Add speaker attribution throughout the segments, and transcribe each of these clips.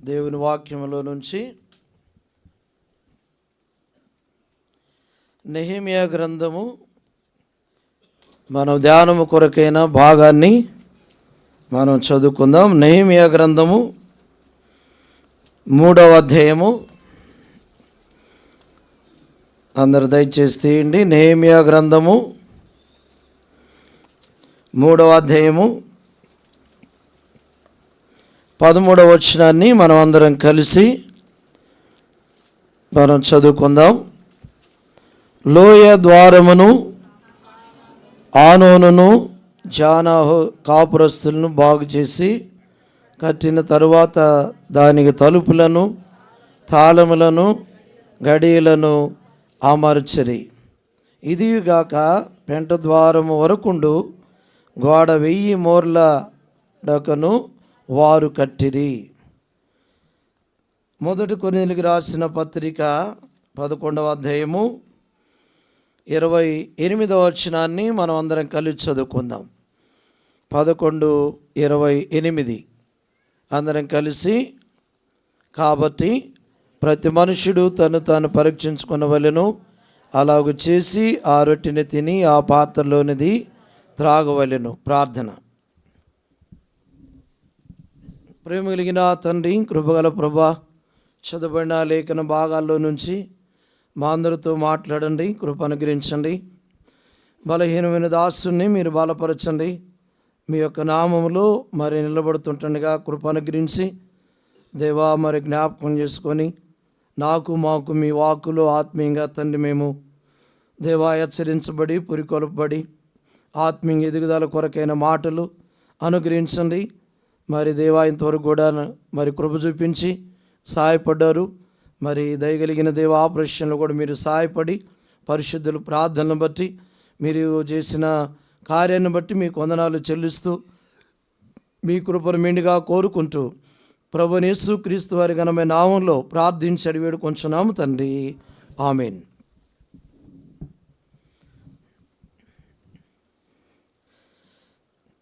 Speaker 1: దేవుని వాక్యములో నుంచి నెహెమ్యా గ్రంథము మనం ధ్యానము కొరకైన భాగాన్ని మనం చదువుకుందాం. నెహెమ్యా గ్రంథము 3వ అధ్యాయము. అందరు దయచేసి తీయండి. నెహెమ్యా గ్రంథము 3వ అధ్యాయము 13వ వచనాన్ని మనం అందరం కలిసి మనం చదువుకుందాం. లోయ ద్వారమును ఆనోనును జానాహు కాపురస్తులను బాగు చేసి కట్టిన తరువాత దానికి తలుపులను తాళములను గడియలను అమర్చరి. ఇదిగాక పెంట ద్వారము వరకుండు గోడ 1000 మూరల డొకను వారు కట్టిరి. మొదటి కొరింథీయులకు రాసిన పత్రిక 11వ అధ్యాయము 28వ వచనాన్ని మనం అందరం కలిసి చదువుకుందాం. 11:28 అందరం కలిసి. కాబట్టి ప్రతి మనుషుడు తను తాను పరీక్షించుకునవలెను, అలాగు చేసి ఆ రొట్టెని తిని ఆ పాత్రలోనిది త్రాగవలెను. ప్రార్థన. ప్రేమ కలిగిన తండ్రి, కృపగల ప్రభా, చదవబడిన లేఖన భాగాల్లో నుంచి మా అందరితో మాట్లాడండి, కృప అనుగ్రహించండి. బలహీనమైన దాసుని మీరు బలపరచండి. మీ యొక్క నామములో మరి నిలబడుతుండగా కృప అనుగ్రహించి దేవా మరి జ్ఞాపకం చేసుకొని మాకు మీ వాక్కులో ఆత్మీయంగా తండ్రి మేము దేవా హెచ్చరించబడి పురికొల్పబడి ఆత్మీయ ఎదుగుదల కొరకైన మాటలు అనుగ్రహించండి. మరి దేవా ఇంతవరకు కూడా మరి కృప చూపించి సహాయపడ్డారు. మరి దయగలిగిన దేవ ఆపరేషన్లో కూడా మీరు సహాయపడి పరిశుద్ధులు ప్రార్థనను బట్టి మీరు చేసిన కార్యాన్ని బట్టి మీకు వందనాలు చెల్లిస్తూ మీ కృపను మెండుగా కోరుకుంటూ ప్రభువైన యేసుక్రీస్తు వారి ఘనమైన నామంలో ప్రార్థించి అడిగి వేడుకొంచున్నాము తండ్రి, ఆమేన్.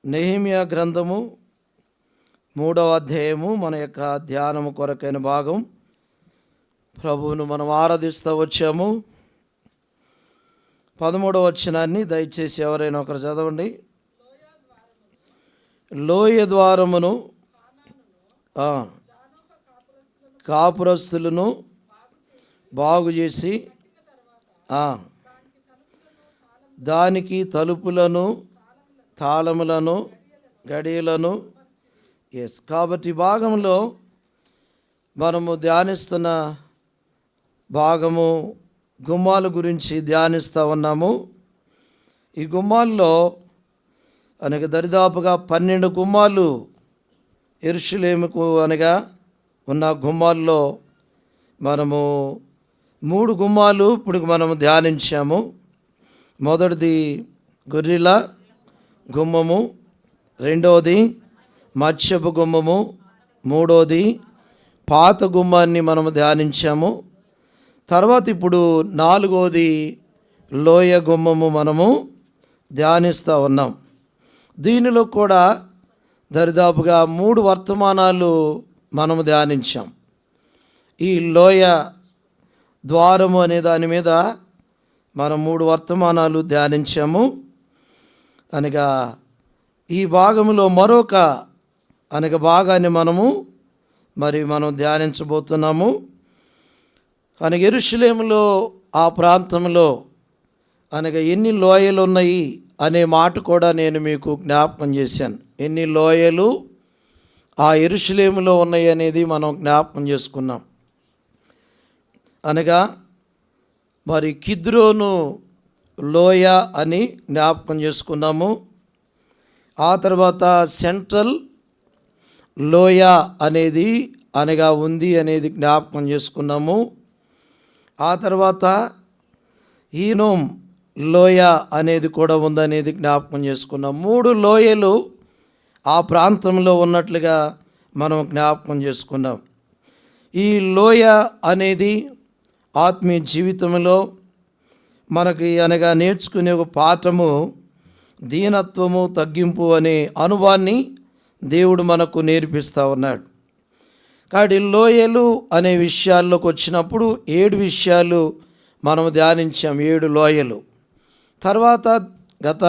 Speaker 1: నెహెమ్యా గ్రంథము 3వ అధ్యాయము మన యొక్క ధ్యానము కొరకైన భాగం. ప్రభువును మనం ఆరాధిస్తూ వచ్చాము. 13వ వచనాన్ని దయచేసి ఎవరైనా ఒకరు చదవండి. లోయ ద్వారమును కాపురస్తులను బాగు చేసి దానికి తలుపులను తాళములను గడియలను. కాబట్టి భాగంలో మనము ధ్యానిస్తున్న భాగము గుమ్మాల గురించి ధ్యానిస్తూ ఉన్నాము. ఈ గుమ్మాల్లో అనగా దరిదాపుగా 12 గుమ్మాలు యెరూషలేముకు అనగా ఉన్న గుమ్మాల్లో మనము 3 గుమ్మాలు ఇప్పుడు మనము ధ్యానించాము. మొదటిది గొర్రెల గుమ్మము, రెండవది మత్స్యపు గుమ్మము, మూడవది పాత గుమ్మాన్ని మనము ధ్యానించాము. తర్వాత ఇప్పుడు 4వది లోయ గుమ్మము మనము ధ్యానిస్తూ ఉన్నాం. దీనిలో కూడా దరిదాపుగా 3 వర్తమానాలు మనము ధ్యానించాం. ఈ లోయ ద్వారము అనే దాని మీద మనం 3 వర్తమానాలు ధ్యానించాము. అనగా ఈ భాగంలో మరొక భాగాన్ని మనం ధ్యానించబోతున్నాము. అనగా యెరూషలేములో ఆ ప్రాంతంలో అనగా ఎన్ని లోయలు ఉన్నాయి అనే మాట కూడా నేను మీకు జ్ఞాపకం చేశాను. ఎన్ని లోయలు ఆ యెరూషలేములో ఉన్నాయి అనేది మనం జ్ఞాపకం చేసుకున్నాం. అనగా మరి కిద్రోను లోయ అని జ్ఞాపకం చేసుకున్నాము. ఆ తర్వాత సెంట్రల్ లోయ అనేది అనగా ఉంది అనేది జ్ఞాపకం చేసుకున్నాము. ఆ తర్వాత హీనోం లోయ అనేది కూడా ఉందనేది జ్ఞాపకం చేసుకున్నాం. 3 లోయలు ఆ ప్రాంతంలో ఉన్నట్లుగా మనం జ్ఞాపకం చేసుకున్నాం. ఈ లోయ అనేది ఆత్మీయ జీవితంలో మనకి అనగా నేర్చుకునే ఒక పాఠము దీనత్వము తగ్గింపు అనే అనుభవాన్ని దేవుడు మనకు నేర్పిస్తూ ఉన్నాడు. కాబట్టి లోయలు అనే విషయాల్లోకి వచ్చినప్పుడు 7 విషయాలు మనం ధ్యానించాం. 7 లోయలు. తర్వాత గత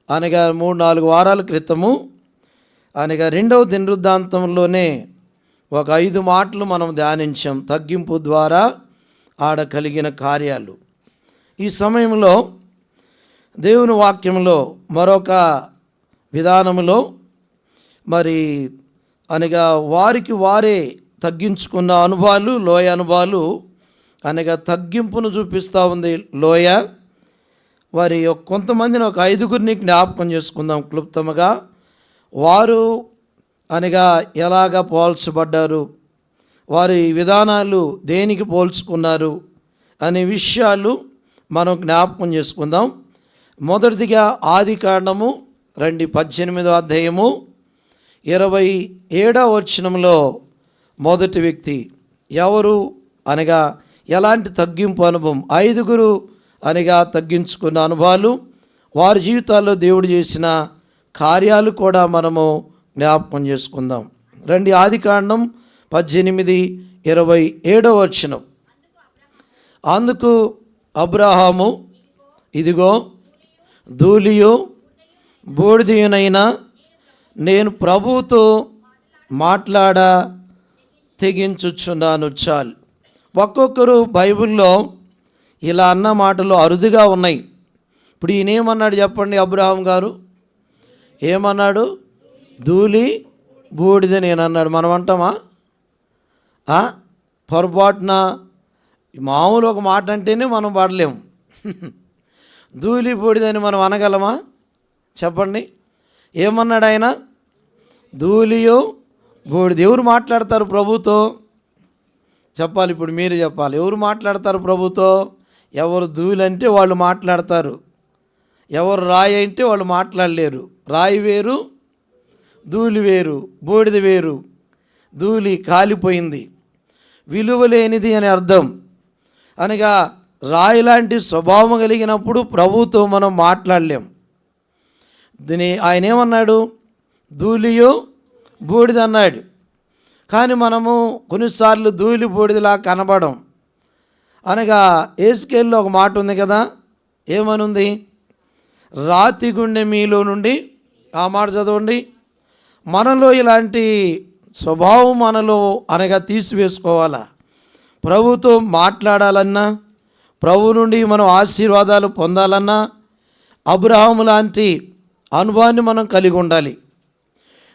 Speaker 1: అనగా 3-4 వారాల క్రితము అనగా 2వ దినవృత్తాంతంలోనే ఒక 5 మాటలు మనం ధ్యానించాం. తగ్గింపు ద్వారా ఆడ కలిగిన కార్యాలు. ఈ సమయంలో దేవుని వాక్యంలో మరొక విధానంలో మరి అనగా వారికి వారే తగ్గించుకున్న అనుభవాలు, లోయ అనుభవాలు అనగా తగ్గింపును చూపిస్తూ ఉంది లోయ. వారి కొంతమందిని ఒక 5గురిని జ్ఞాపకం చేసుకుందాం క్లుప్తముగా. వారు అనగా ఎలాగ పోల్చబడ్డారు, వారి విధానాలు దేనికి పోల్చుకున్నారు అనే విషయాలు మనం జ్ఞాపకం చేసుకుందాం. మొదటిదిగా ఆదికాండము 18వ అధ్యాయము 27వ వచనంలో మొదటి వ్యక్తి ఎవరు అనగా ఎలాంటి తగ్గింపు అనుభవం, 5గురు అనగా తగ్గించుకున్న అనుభవాలు, వారి జీవితాల్లో దేవుడు చేసిన కార్యాలు కూడా మనము జ్ఞాపకం చేసుకుందాం. రండి, ఆదికాండం 18:27 వచనం. అందుకు అబ్రహాము, ఇదిగో ధూళియు బూడిదయునైనా నేను ప్రభువుతో మాట్లాడ తెగించుచున్నాను. చాలు. ఒక్కొక్కరు బైబిల్లో ఇలా అన్న మాటలు అరుదుగా ఉన్నాయి. ఇప్పుడు ఈయనేమన్నాడు చెప్పండి? అబ్రహాం గారు ఏమన్నాడు? ధూళి బూడిద నేను అన్నాడు. మనం అంటామా? పొరపాటున మామూలు ఒక మాట అంటేనే మనం పడలేము. ధూళి బూడిదని మనం అనగలమా? చెప్పండి. ఏమన్నాడు ఆయన? ధూళియో బూడిద. ఎవరు మాట్లాడతారు ప్రభుతో? చెప్పాలి, ఇప్పుడు మీరు చెప్పాలి. ఎవరు మాట్లాడతారు ప్రభుతో? ఎవరు ధూళి అంటే వాళ్ళు మాట్లాడతారు, ఎవరు రాయి అంటే వాళ్ళు మాట్లాడలేరు. రాయి వేరు, ధూళి వేరు, బూడిద వేరు. ధూళి కాలిపోయింది, విలువ లేనిది అని అర్థం. అనగా రాయి లాంటి స్వభావం కలిగినప్పుడు ప్రభుతో మనం మాట్లాడలేం. దీని ఆయన ఏమన్నాడు? ధూళియో బూడిద అన్నాడు. కానీ మనము కొన్నిసార్లు ధూళి బూడిదలా కనబడం. అనగా ఏస్కేల్లో ఒక మాట ఉంది కదా, ఏమనుంది? రాతి గుండె మీలో నుండి, ఆ మాట చదవండి. మనలో ఇలాంటి స్వభావం మనలో అనగా తీసివేసుకోవాలా. ప్రభుతో మాట్లాడాలన్నా, ప్రభు నుండి మనం ఆశీర్వాదాలు పొందాలన్నా అబ్రహాము లాంటి అనుభవాన్ని మనం కలిగి ఉండాలి.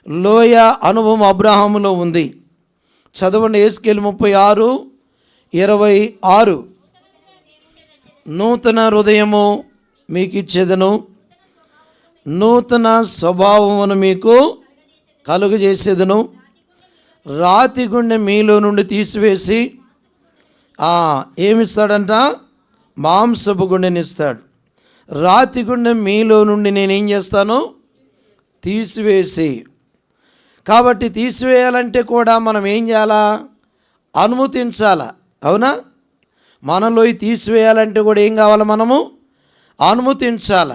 Speaker 1: లోయ అనుభవం అబ్రహాములో ఉంది. చదవండి, ఏస్కేలు 36:26. నూతన హృదయము మీకు ఇచ్చేదను, నూతన స్వభావమును మీకు కలుగజేసేదను. రాతి గుండె మీలో నుండి తీసివేసి ఏమిస్తాడంట? మాంసపు గుండెనిస్తాడు. రాతి గుండె మీలో నుండి నేనేం చేస్తాను? తీసివేసి. కాబట్టి తీసివేయాలంటే కూడా మనం ఏం చేయాలా? అనుమతించాలా. అవునా? మనలో తీసివేయాలంటే కూడా ఏం కావాలి? మనము అనుమతించాల.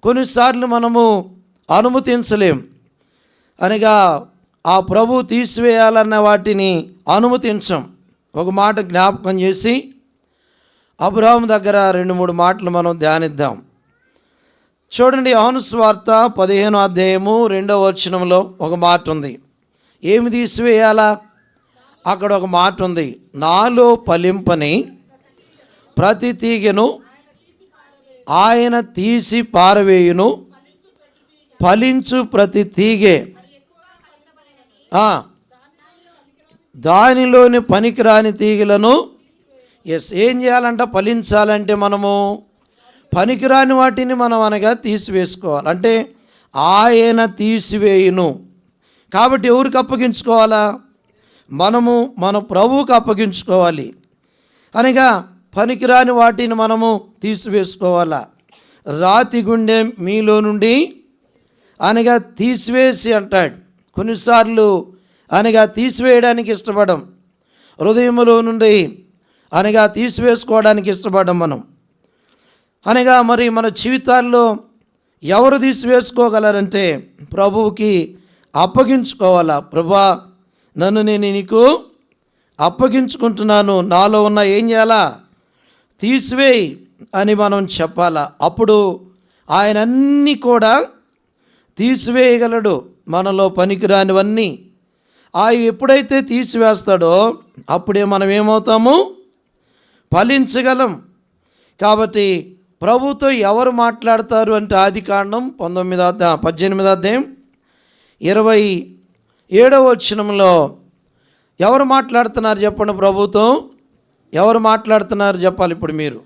Speaker 1: కొన్నిసార్లు మనము అనుమతించలేం. అనగా ఆ ప్రభు తీసివేయాలన్న వాటిని అనుమతించం. ఒక మాట జ్ఞాపకం చేసి అబ్రహాం దగ్గర 2-3 మాటలు మనం ధ్యానిద్దాం. చూడండి, యోహాను సువార్త 15వ అధ్యాయము 2వ వచనంలో ఒక మాట ఉంది. ఏమి తీసివేయాలా? అక్కడ ఒక మాట ఉంది. నాలో ఫలింపని ప్రతి తీగెను ఆయన తీసి పారవేయును, ఫలించు ప్రతి తీగె దానిలోని పనికిరాని తీగలను ఏం చేయాలంట? ఫలించాలంటే మనము పనికిరాని వాటిని మనం అనగా తీసివేసుకోవాలి. అంటే ఆయన తీసివేయును. కాబట్టి ఎవరికి అప్పగించుకోవాలా? మనము మన ప్రభువుకు అప్పగించుకోవాలి. అనగా పనికిరాని వాటిని మనము తీసివేసుకోవాలా. రాతి గుండె మీలో నుండి అనగా తీసివేసి అంటాడు. కొన్నిసార్లు అనగా తీసివేయడానికి ఇష్టపడం, హృదయంలో నుండి అనగా తీసివేసుకోవడానికి ఇష్టపడం మనం. అనగా మరి మన జీవితాల్లో ఎవరు తీసివేసుకోగలరంటే ప్రభువుకి అప్పగించుకోవాలా. ప్రభువా, నన్ను నేను నీకు అప్పగించుకుంటున్నాను, నాలో ఉన్న ఏం చేయాలా, తీసివేయి అని మనం చెప్పాలా. అప్పుడు ఆయన అన్నీ కూడా తీసివేయగలడు, మనలో పనికిరానివన్నీ. ఆయన ఎప్పుడైతే తీసివేస్తాడో అప్పుడే మనం ఏమవుతాము, ఫలించగలం. కాబట్టి ప్రభుతో ఎవరు మాట్లాడతారు అంటే ఆదికాండం 18వ అధ్యాయం 27వ వచనంలో ఎవరు మాట్లాడుతున్నారు చెప్పండి. ప్రభుతో ఎవరు మాట్లాడుతున్నారు చెప్పాలి ఇప్పుడు మీరు.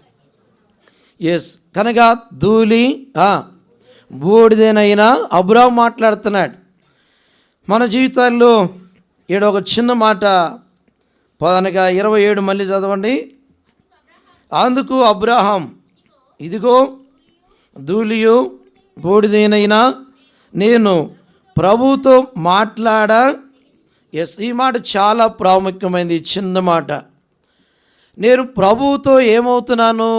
Speaker 1: కనుక ధూళి బూడిదేనైనా అబ్రాహాము మాట్లాడుతున్నాడు. మన జీవితాల్లో ఈడ ఒక చిన్న మాట, 27 మళ్ళీ చదవండి. అందుకు అబ్రాహాం, ఇదిగో ధూళియు బూడిదేనైనా నేను ప్రభువుతో మాట్లాడా. ఈ మాట చాలా ప్రాముఖ్యమైనది. ఈ చిన్న మాట, నేను ప్రభువుతో ఏమవుతున్నాను,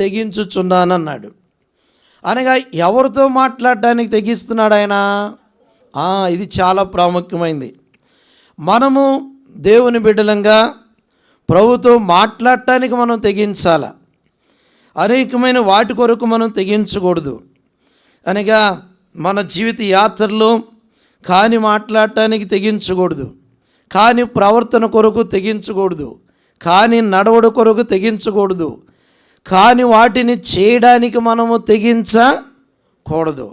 Speaker 1: తెగించుచున్నాను అన్నాడు. అనగా ఎవరితో మాట్లాడడానికి తెగిస్తున్నాడు ఆయన? ఇది చాలా ప్రాముఖ్యమైనది. మనము దేవుని బిడ్డలంగా ప్రభుతో మాట్లాడటానికి మనం తెగించాల. అనేకమైన వాటి కొరకు మనం తెగించకూడదు. అనగా మన జీవిత యాత్రలో కాని మాట్లాడటానికి తెగించకూడదు, కాని ప్రవర్తన కొరకు తెగించకూడదు, కాని నడవడ కొరకు తెగించకూడదు, కాని వాటిని చేయడానికి మనము తెగించకూడదు.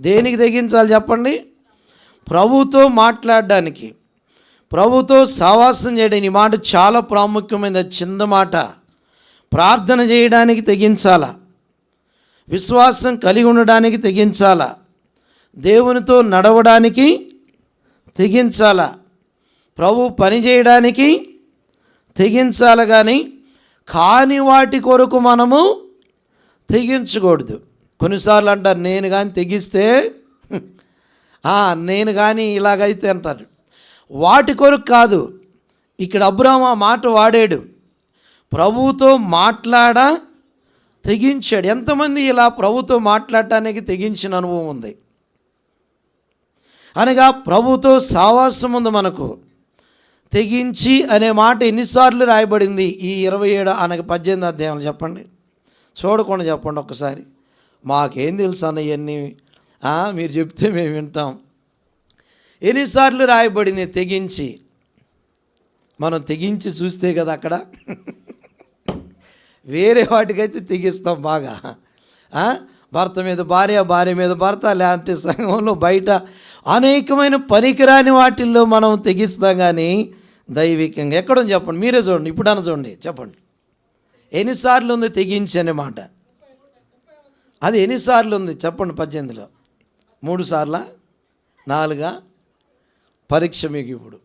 Speaker 1: దేనికి తెగించాలి చెప్పండి? ప్రభుతో మాట్లాడడానికి, ప్రభుతో సహవాసం చేయడానికి. ఈ మాట చాలా ప్రాముఖ్యమైనది, చిన్న మాట. ప్రార్థన చేయడానికి తెగించాలా, విశ్వాసం కలిగి ఉండడానికి తెగించాలా, దేవునితో నడవడానికి తెగించాలా, ప్రభు పని చేయడానికి తెగించాల. కాని వాటి కొరకు మనము తెగించకూడదు. కొన్నిసార్లు అంటారు, నేను కానీ తెగిస్తే, నేను కానీ ఇలాగైతే అంటారు. వాటి కొరకు కాదు. ఇక్కడ అబ్రాహాము ఆ మాట వాడాడు, ప్రభువుతో తెగించాడు. ఎంతమంది ఇలా ప్రభుతో మాట్లాడటానికి తెగించిన అనుభవం ఉంది? అనగా ప్రభుతో సావాసం ఉంది మనకు. తెగించి అనే మాట ఎన్నిసార్లు రాయబడింది ఈ 27 అనగా 18 అధ్యాయంలో చెప్పండి. చూడకుండా చెప్పండి ఒక్కసారి. మాకేం తెలుసు అన్న ఇవన్నీ, మీరు చెప్తే మేము వింటాం. ఎన్నిసార్లు రాయబడింది తెగించి? మనం తెగించి చూస్తే కదా అక్కడ. వేరే వాటికైతే తెగిస్తాం బాగా. భర్త మీద భార్య, భార్య మీద భర్త, లేదంటే సంఘంలో బయట అనేకమైన పనికిరాని వాటిల్లో మనం తెగిస్తాం. కానీ దైవికంగా ఎక్కడో చెప్పండి, మీరే చూడండి, ఇప్పుడన్నా చూడండి, చెప్పండి ఎన్నిసార్లు ఉంది తెగించి అనే మాట. అది ఎన్నిసార్లు ఉంది చెప్పండి? 18లో 3 సార్లా, 4గా? పరీక్ష మీకు ఇప్పుడు.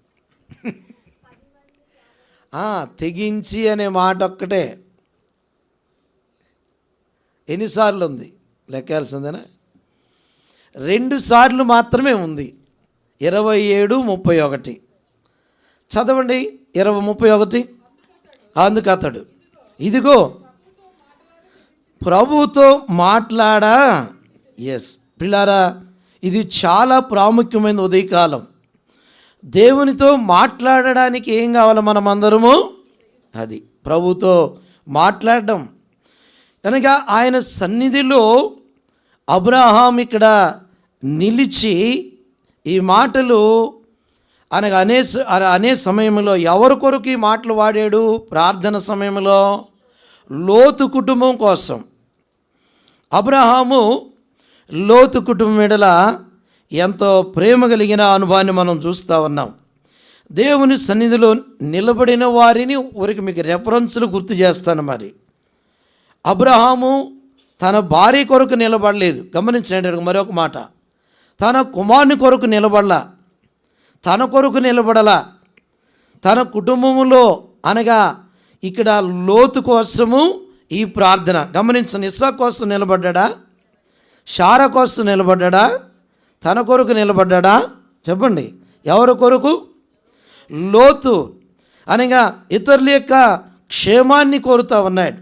Speaker 1: తెగించి అనే మాట ఒక్కటే ఎన్నిసార్లు ఉంది లెక్కాల్సిందేనా? 2 సార్లు మాత్రమే ఉంది. 27, 31 చదవండి. 31 అందుకు అతడు, ఇదిగో ప్రభువుతో మాట్లాడా. పిల్లారా, ఇది చాలా ప్రాముఖ్యమైన ఉదయకాలం. దేవునితో మాట్లాడడానికి ఏం కావాలి మనమందరము? అది ప్రభుతో మాట్లాడడం. కనుక ఆయన సన్నిధిలో అబ్రాహాం ఇక్కడ నిలిచి ఈ మాటలు అనగా అనే సమయంలో ఎవరి కొరకు ఈ మాటలు వాడాడు? ప్రార్థన సమయంలో లోతు కుటుంబం కోసం. అబ్రాహాము లోతు కుటుంబం ఎడల ఎంతో ప్రేమ కలిగిన అనుభవాన్ని మనం చూస్తూ ఉన్నాం. దేవుని సన్నిధిలో నిలబడిన వారిని ఊరికి మీకు రెఫరెన్స్లు గుర్తు చేస్తాను. మరి అబ్రహాము తన భార్య కొరకు నిలబడలేదు. గమనించండి మరొక మాట, తన కుమారుని కొరకు నిలబడలా, తన కొరకు నిలబడలా, తన కుటుంబములో అనగా ఇక్కడ లోతు కోసము ఈ ప్రార్థన. గమనించండి, ఇస్సాకు కోసం నిలబడ్డా, షారా కోసం నిలబడ్డా, తన కొరకు నిలబడ్డా? చెప్పండి, ఎవరి కొరకు? లోతు అనగా ఇతరుల యొక్క క్షేమాన్ని కోరుతూ ఉన్నాడు.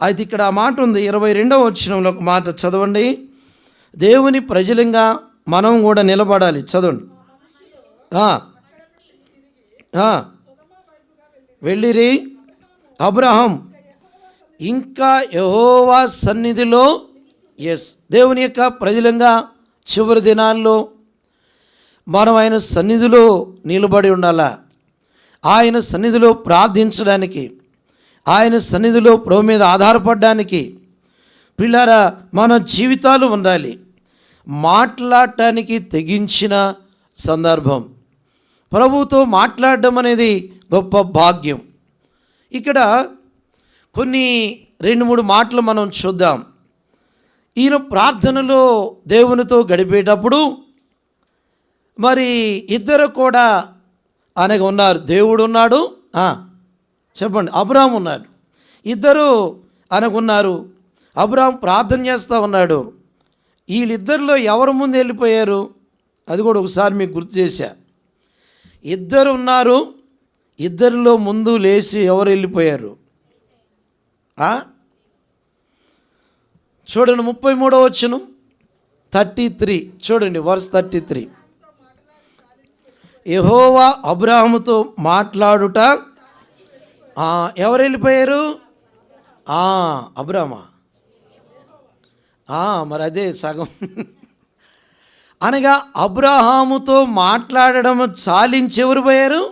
Speaker 1: అయితే ఇక్కడ ఆ మాట ఉంది. 22వ వచనంలో ఒక మాట చదవండి. దేవుని ప్రజలంగా మనం కూడా నిలబడాలి. చదవండి. ఆ, ఆ, వెళ్ళిరి అబ్రహాం ఇంకా యెహోవా సన్నిధిలో, దేవుని యొక్క ప్రజలంగా చివరి దినాల్లో మనం ఆయన సన్నిధిలో నిలబడి ఉండాలా. ఆయన సన్నిధిలో ప్రార్థించడానికి, ఆయన సన్నిధిలో ప్రభు మీద ఆధారపడడానికి పిల్లారా మన జీవితాలు ఉండాలి. మాట్లాడటానికి తెగించిన సందర్భం, ప్రభువుతో మాట్లాడడం అనేది గొప్ప భాగ్యం. ఇక్కడ కొన్ని 2-3 మాటలు మనం చూద్దాం. ఈయన ప్రార్థనలో దేవునితో గడిపేటప్పుడు మరి ఇద్దరు కూడా అనగా ఉన్నారు. దేవుడు ఉన్నాడు, చెప్పండి, అబ్రాహాం ఉన్నాడు. ఇద్దరు అనగున్నారు. అబ్రాహాం ప్రార్థన చేస్తూ ఉన్నాడు. వీళ్ళిద్దరిలో ఎవరు ముందు వెళ్ళిపోయారు అది కూడా ఒకసారి మీకు గుర్తు చేశా. ఇద్దరు ఉన్నారు, ఇద్దరిలో ముందు లేచి ఎవరు వెళ్ళిపోయారు? చూడండి 33వ వచనం 33 చూడండి, వర్స్ 33. యెహోవా అబ్రాహాముతో మాట్లాడుట, ఎవరు వెళ్ళిపోయారు? అబ్రామా. మరి అదే సగం అనగా అబ్రహాముతో మాట్లాడడం చాలించి ఎవరు పోయారు?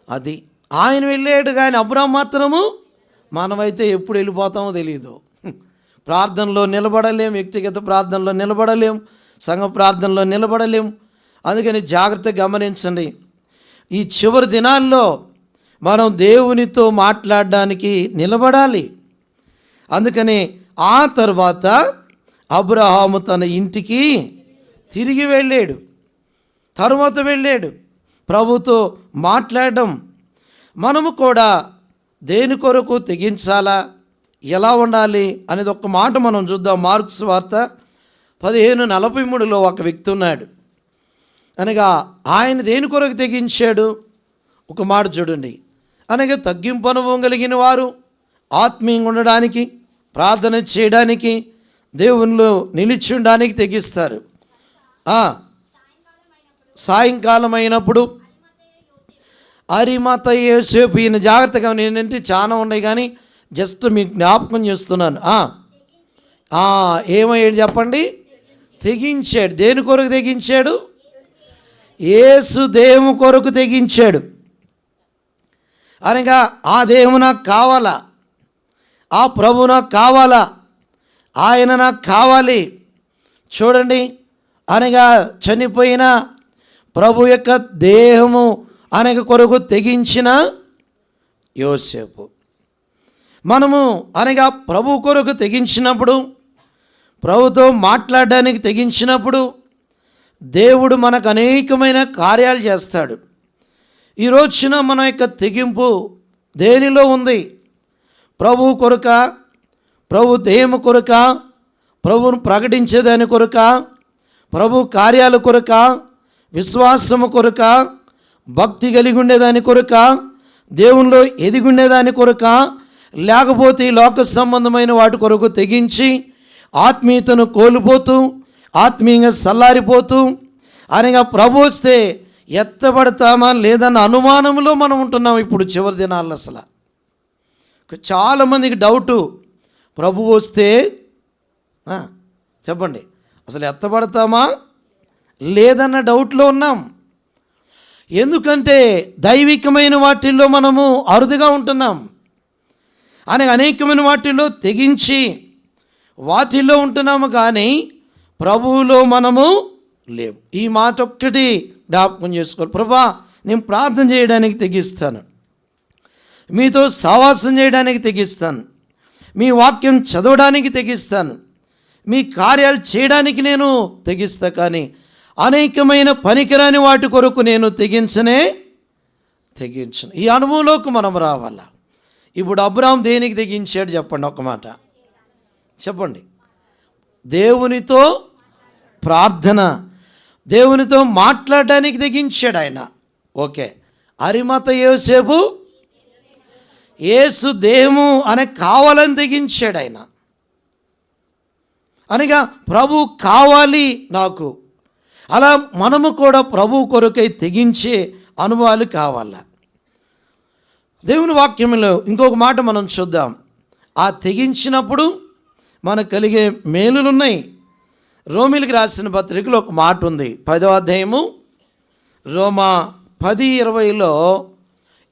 Speaker 1: అది ఆయన వెళ్ళాడు. కానీ అబ్రహాం మాత్రము, మనమైతే ఎప్పుడు వెళ్ళిపోతామో తెలియదు. ప్రార్థనలో నిలబడలేం, వ్యక్తిగత ప్రార్థనలో నిలబడలేం, సంఘ ప్రార్థనలో నిలబడలేం. అందుకని జాగ్రత్తగా గమనించండి. ఈ చివరి దినాల్లో మనం దేవునితో మాట్లాడడానికి నిలబడాలి. అందుకని ఆ తర్వాత అబ్రహాము తన ఇంటికి తిరిగి వెళ్ళాడు. తరువాత వెళ్ళాడు ప్రభుతో మాట్లాడడం. మనము కూడా దేని కొరకు తెగించాలా, ఎలా ఉండాలి అనేది ఒక మాట మనం చూద్దాం. మార్కు సువార్త 15:43లో ఒక వ్యక్తి ఉన్నాడు. అనగా ఆయన దేని కొరకు తెగించాడు? ఒక మాట చూడండి. అనగా తగ్గింపు అనుభవం కలిగిన వారు ఆత్మీయంగా ఉండడానికి, ప్రార్థన చేయడానికి, దేవునిలో నిలిచి ఉండడానికి తెగిస్తారు. సాయంకాలం అయినప్పుడు అరిమతయి యోసేపు, ఈయన జాగ్రత్తగా ఏంటంటే చాలా ఉన్నాయి కానీ జస్ట్ మీకు జ్ఞాపకం చేస్తున్నాను. ఏమయ్యాడు చెప్పండి? తెగించాడు. దేని కొరకు తెగించాడు? యేసు దేవుని కొరకు తెగించాడు. అనగా ఆ దేవుడు నాకు కావాలా, ఆ ప్రభు నాకు కావాలా, ఆయన నాకు కావాలి. చూడండి, అనగా చనిపోయిన ప్రభు యొక్క దేహము అనగా కొరకు తెగించిన యోసేపు. మనము అనగా ప్రభు కొరకు తెగించినప్పుడు, ప్రభుతో మాట్లాడడానికి తెగించినప్పుడు దేవుడు మనకు అనేకమైన కార్యాలు చేస్తాడు. ఈ రోజున మన యొక్క తెగింపు దేనిలో ఉంది? ప్రభు కొరక, ప్రభు దేహము కొరక, ప్రభువును ప్రకటించేదాని కొరక, ప్రభు కార్యాల కొరక, విశ్వాసము కొరక, భక్తి కలిగి ఉండేదాని కొరక, దేవునిలో ఎదిగి ఉండేదాని కొరక, లేకపోతే ఈ లోక సంబంధమైన వాటి కొరకు తెగించి ఆత్మీయతను కోల్పోతూ, ఆత్మీయంగా సల్లారిపోతూ, అనగా ప్రభు వస్తే ఎత్తబడతామా లేదన్న అనుమానంలో మనం ఉంటున్నాం ఇప్పుడు చివరి దినాల్లో. అసలు చాలామందికి డౌటు, ప్రభు వస్తే చెప్పండి అసలు ఎత్తబడతామా లేదన్న డౌట్లో ఉన్నాం. ఎందుకంటే దైవికమైన వాటిల్లో మనము అరుదుగా ఉంటున్నాం. అనేకమైన వాటిల్లో తెగించి వాటిల్లో ఉంటున్నాము, కానీ ప్రభువులో మనము లేవు. ఈ మాట ఒక్కటి జ్ఞాపకం చేసుకోవాలి. ప్రభా, నేను ప్రార్థన చేయడానికి తెగిస్తాను, మీతో సహవాసం చేయడానికి తెగిస్తాను, మీ వాక్యం చదవడానికి తెగిస్తాను, మీ కార్యాలు చేయడానికి నేను తెగిస్తా, కానీ అనేకమైన పనికిరాని వాటి కొరకు నేను తెగించను. ఈ అనుభవంలోకి మనం రావాలా. ఇప్పుడు అబ్రాహాం దేనికి తెగించాడు చెప్పండి, ఒక మాట చెప్పండి. దేవునితో ప్రార్థన, దేవునితో మాట్లాడడానికి తెగించాడు ఆయన. ఓకే. అరిమతయి యోసేపు యేసు దేహము అనే కావాలని తెగించాడు ఆయన. అనగా ప్రభు కావాలి నాకు, అలా మనము కూడా ప్రభు కొరకై తెగించే అనుభవాలు కావాల. దేవుని వాక్యంలో ఇంకొక మాట మనం చూద్దాం. ఆ తెగించినప్పుడు మనకు కలిగే మేలులున్నాయి. రోమీలకు రాసిన పత్రికలో ఒక మాట ఉంది, 10వ అధ్యాయము రోమా 10:20లో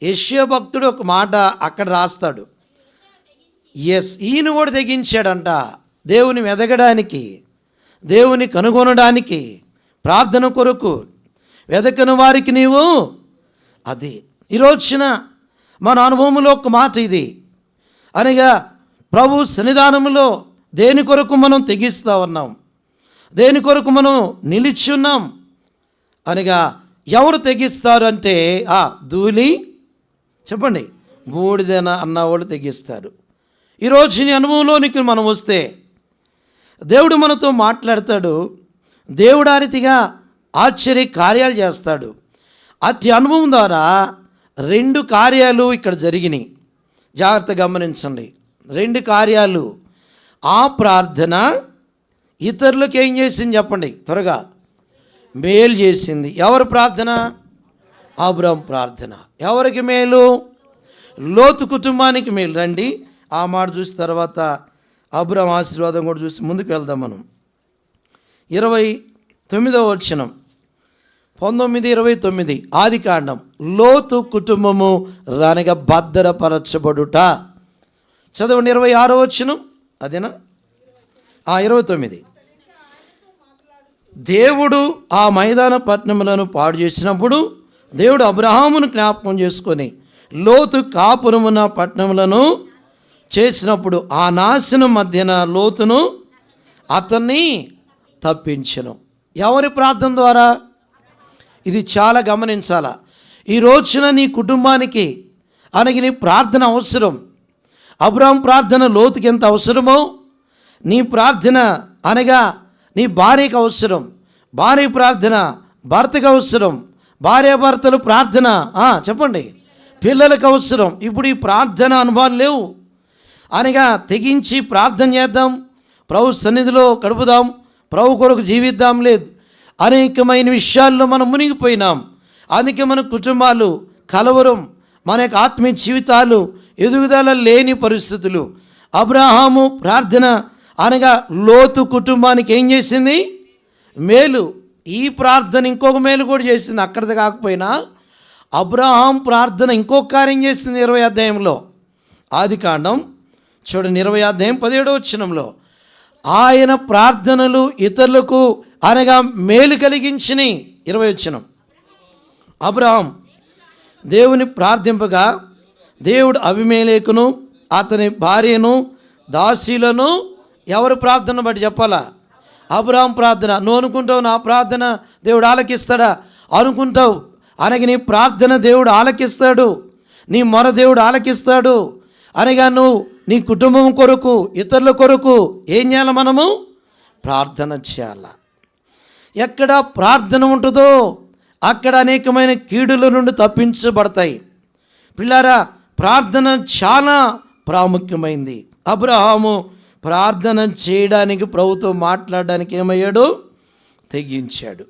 Speaker 1: యెషయా భక్తుడు ఒక మాట అక్కడ రాస్తాడు. ఈయన కూడా తెగించాడంట దేవుని వెదగడానికి, దేవుని కనుగొనడానికి, ప్రార్థన కొరకు వెదకని వారికి నీవు అది. ఈరోజున మన అనుభవంలో ఒక మాట ఇది, అనగా ప్రభు సన్నిధానంలో దేని కొరకు మనం తెగిస్తూ ఉన్నాం, దేని కొరకు మనం నిలిచి ఉన్నాం అనగా ఎవరు తెగిస్తారు అంటే ధూళి చెప్పండి బూడిదన అన్నవాళ్ళు తెగిస్తారు. ఈరోజు నీ అనుభవంలోనికి మనం వస్తే దేవుడు మనతో మాట్లాడతాడు, దేవుడు ఆ రీతిగా ఆశ్చర్య కార్యాలు చేస్తాడు. అతి అనుభవం ద్వారా 2 కార్యాలు ఇక్కడ జరిగినాయి. జాగ్రత్తగా గమనించండి. 2 కార్యాలు. ఆ ప్రార్థన ఇతరులకు ఏం చేసింది చెప్పండి త్వరగా? మేలు చేసింది. ఎవరి ప్రార్థన? అబ్రహాము ప్రార్థన. ఎవరికి మేలు? లోతు కుటుంబానికి మేలు. రండి ఆ మాట చూసిన తర్వాత అబ్రహాము ఆశీర్వాదం కూడా చూసి ముందుకు వెళ్దాం. మనం 29వ వచనం 19:29 ఆదికాండం. లోతు కుటుంబము రానగా భద్రపరచబడుట. చదవండి 26వ వచనం. అదేనా? 29. దేవుడు ఆ మైదాన పట్టణములను పాడు చేసినప్పుడు దేవుడు అబ్రహామును జ్ఞాపకం చేసుకొని లోతు కాపురమున్న పట్టణములను చేసినప్పుడు ఆ నాశనం మధ్యన లోతును అతన్ని తప్పించెను. ఎవరి ప్రార్థన ద్వారా? ఇది చాలా గమనించాలా. ఈ రోజున నీ కుటుంబానికి అనగా నీ ప్రార్థన అవసరం. అబ్రహాము ప్రార్థన లోతుకి ఎంత అవసరమో నీ ప్రార్థన అనగా నీ భార్యకు అవసరం, భార్య ప్రార్థన భర్తకు అవసరం, భార్యాభర్తలు ప్రార్థన చెప్పండి పిల్లలకు అవసరం. ఇప్పుడు ఈ ప్రార్థన అనుభవాలు లేవు అనగా తెగించి ప్రార్థన చేద్దాం, ప్రభు సన్నిధిలో గడుపుదాం, ప్రభు కొరకు జీవిద్దాం లేదు. అనేకమైన విషయాల్లో మనం మునిగిపోయినాం. అందుకే మన కుటుంబాలు కలవరం, మన యొక్క ఆత్మీయ జీవితాలు ఎదుగుదల లేని పరిస్థితులు. అబ్రహాము ప్రార్థన అనగా లోతు కుటుంబానికి ఏం చేసింది? మేలు. ఈ ప్రార్థన ఇంకొక మేలు కూడా చేసింది. అక్కడిది కాకపోయినా అబ్రహాం ప్రార్థన ఇంకొక కార్యం చేసింది. 20వ అధ్యాయంలో ఆదికాండం చూడండి, 20వ అధ్యాయం 17వ వచనంలో ఆయన ప్రార్థనలు ఇతరులకు అనగా మేలు కలిగించినాయి. 20వ వచనం. అబ్రహాం దేవుని ప్రార్థింపగా దేవుడు అబీమెలెకును అతని భార్యను దాసీలను ఎవరి ప్రార్థన బట్టి చెప్పాలా? అబ్రహాం ప్రార్థన. నువ్వు అనుకుంటావు నా ప్రార్థన దేవుడు ఆలకిస్తాడా అనుకుంటావు. అనగా నీ ప్రార్థన దేవుడు ఆలకిస్తాడు, నీ మొర దేవుడు ఆలకిస్తాడు. అనగా నువ్వు నీ కుటుంబం కొరకు ఇతరుల కొరకు ఏం చేయాలి? మనము ప్రార్థన చేయాల. ఎక్కడ ప్రార్థన ఉంటుందో అక్కడ అనేకమైన కీడుల నుండి తప్పించబడతాయి. పిల్లారా, ప్రార్థన చాలా ప్రాముఖ్యమైంది. అబ్రహాము ప్రార్థన చేయడానికి ప్రభుతో మాట్లాడడానికి ఏమయ్యాడు? తెగించాడు.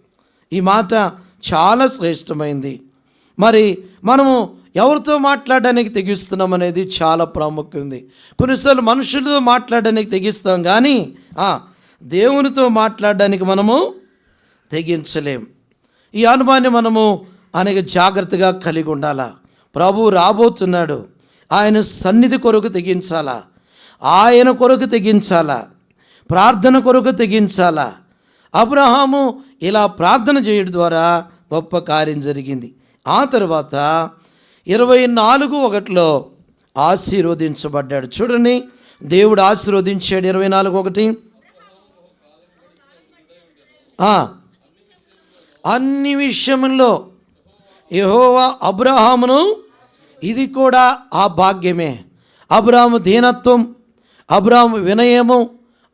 Speaker 1: ఈ మాట చాలా శ్రేష్టమైంది. మరి మనము ఎవరితో మాట్లాడడానికి తెగిస్తున్నాం అనేది చాలా ప్రాముఖ్యం ఉంది. కొన్నిసార్లు మనుషులతో మాట్లాడడానికి తెగిస్తాం, కానీ దేవునితో మాట్లాడడానికి మనము తెగించలేం. ఈ అనుభవాన్ని మనము అనేక జాగ్రత్తగా కలిగి ఉండాలా. ప్రభు రాబోతున్నాడు, ఆయన సన్నిధి కొరకు తెగించాలా, ఆయన కొరకు తెగించాలా, ప్రార్థన కొరకు తెగించాలా. అబ్రహాము ఇలా ప్రార్థన చేయడం ద్వారా గొప్ప కార్యం జరిగింది. ఆ తర్వాత 24:1 ఆశీర్వదించబడ్డాడు. చూడండి, దేవుడు ఆశీర్వదించాడు. 24:1 అన్ని విషయముల్లో యెహోవా అబ్రహామును, ఇది కూడా ఆ భాగ్యమే. అబ్రహాము దీనత్వం, అబ్రహాము వినయము,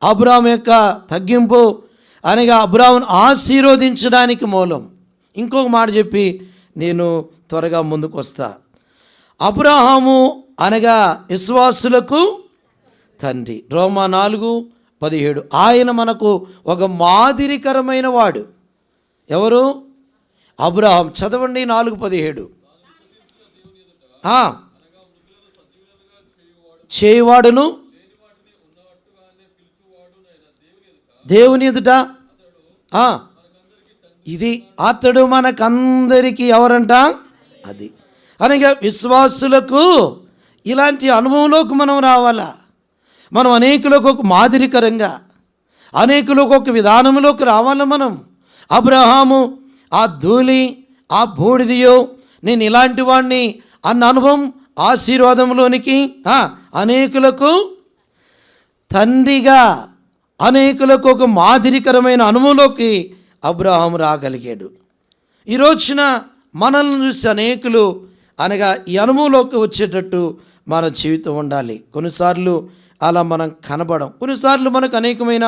Speaker 1: అబ్రహాము యొక్క తగ్గింపు అనగా అబ్రహామును ఆశీర్వదించడానికి మూలం. ఇంకొక మాట చెప్పి నేను త్వరగా ముందుకు వస్తా. అబ్రహాము అనగా విశ్వాసులకు తండ్రి. రోమా 4:17 ఆయన మనకు ఒక మాదిరికరమైన వాడు. ఎవరు? అబ్రహాం. చదవండి 4:17. చేయువాడును దేవుని ఎదుట ఇది అతడు మనకందరికీ ఎవరంట? అది అనగా విశ్వాసులకు ఇలాంటి అనుభవంలోకి మనం రావాలా. మనం అనేకులకు ఒక మాదిరికరంగా, అనేకులకు ఒక విధానంలోకి రావాలి. మనం అబ్రహాము ఆ ధూళి, ఆ బూడిదియో, నేను ఇలాంటి వాడిని అన్న అనుభవం ఆశీర్వాదంలోనికి అనేకులకు తండ్రిగా, అనేకులకు ఒక మాదిరికరమైన అనుభవంలోకి అబ్రహాము రాగలిగాడు. ఈ రోజున మనల్ని చూసి అనేకులు అనగా ఈ అనుభవంలోకి వచ్చేటట్టు మన జీవితం ఉండాలి. కొన్నిసార్లు అలా మనం కనబడం, కొన్నిసార్లు మనకు అనేకమైన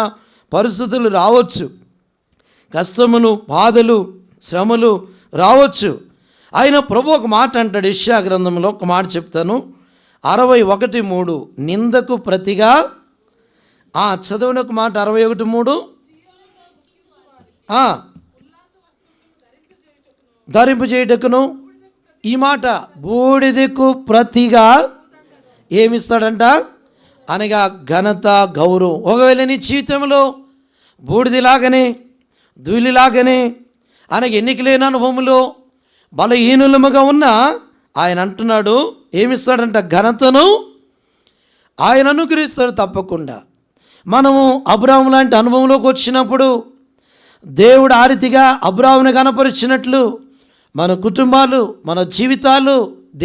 Speaker 1: పరిస్థితులు రావచ్చు, కష్టములు, బాధలు, శ్రమలు రావచ్చు. ఆయన ప్రభు ఒక మాట అంటాడు, యెషయా గ్రంథంలో ఒక మాట చెప్తాను, 61:3. నిందకు ప్రతిగా చదవని ఒక మాట 61:3. ధరింపు చేయుటకును, ఈ మాట బూడిదకు ప్రతిగా ఏమిస్తాడంట? అనగా ఘనత, గౌరవం. ఒకవేళ నీ జీవితంలో బూడిదిలాగనే, ధూళిలాగనే, అనగా ఎన్నికలేని అనుభవంలో బలహీనులముగా ఉన్నా ఆయన అంటున్నాడు ఏమిస్తాడంట? ఘనతను ఆయన అనుగ్రహిస్తాడు తప్పకుండా. మనము అబ్రాహాము లాంటి అనుభవంలోకి వచ్చినప్పుడు దేవుడు ఆ రీతిగా అబ్రాహామును గణపరిచినట్లు మన కుటుంబాలు, మన జీవితాలు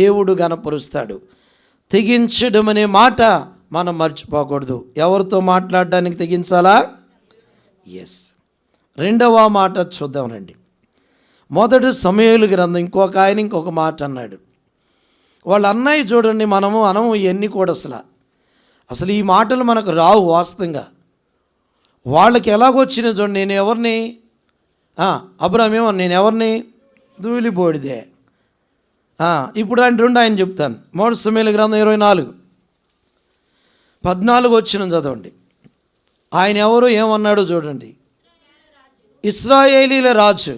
Speaker 1: దేవుడు గణపరుస్తాడు. తెగించడం అనే మాట మనం మర్చిపోకూడదు. ఎవరితో మాట్లాడడానికి తెగించాలా? ఎస్. రెండవ మాట చూద్దాం రండి. మొదటి సమూయేలు గ్రంథం ఇంకొక మాట అన్నాడు. వాళ్ళ అన్నయ్య చూడండి, మనము ఇవన్నీ కూడా అసలు ఈ మాటలు మనకు రావు వాస్తవంగా. వాళ్ళకి ఎలాగొచ్చినాయి చూడండి. నేను ఎవరిని? అబ్రాహాం ఏమో నేను ఎవరిని? ధూళిబోడిదే. ఇప్పుడు ఆయన చెప్తాను. మొదటి సమూయేలు గ్రంథం 24:14 చదవండి. ఆయన ఎవరు ఏమన్నాడు చూడండి. ఇశ్రాయేలీల రాజు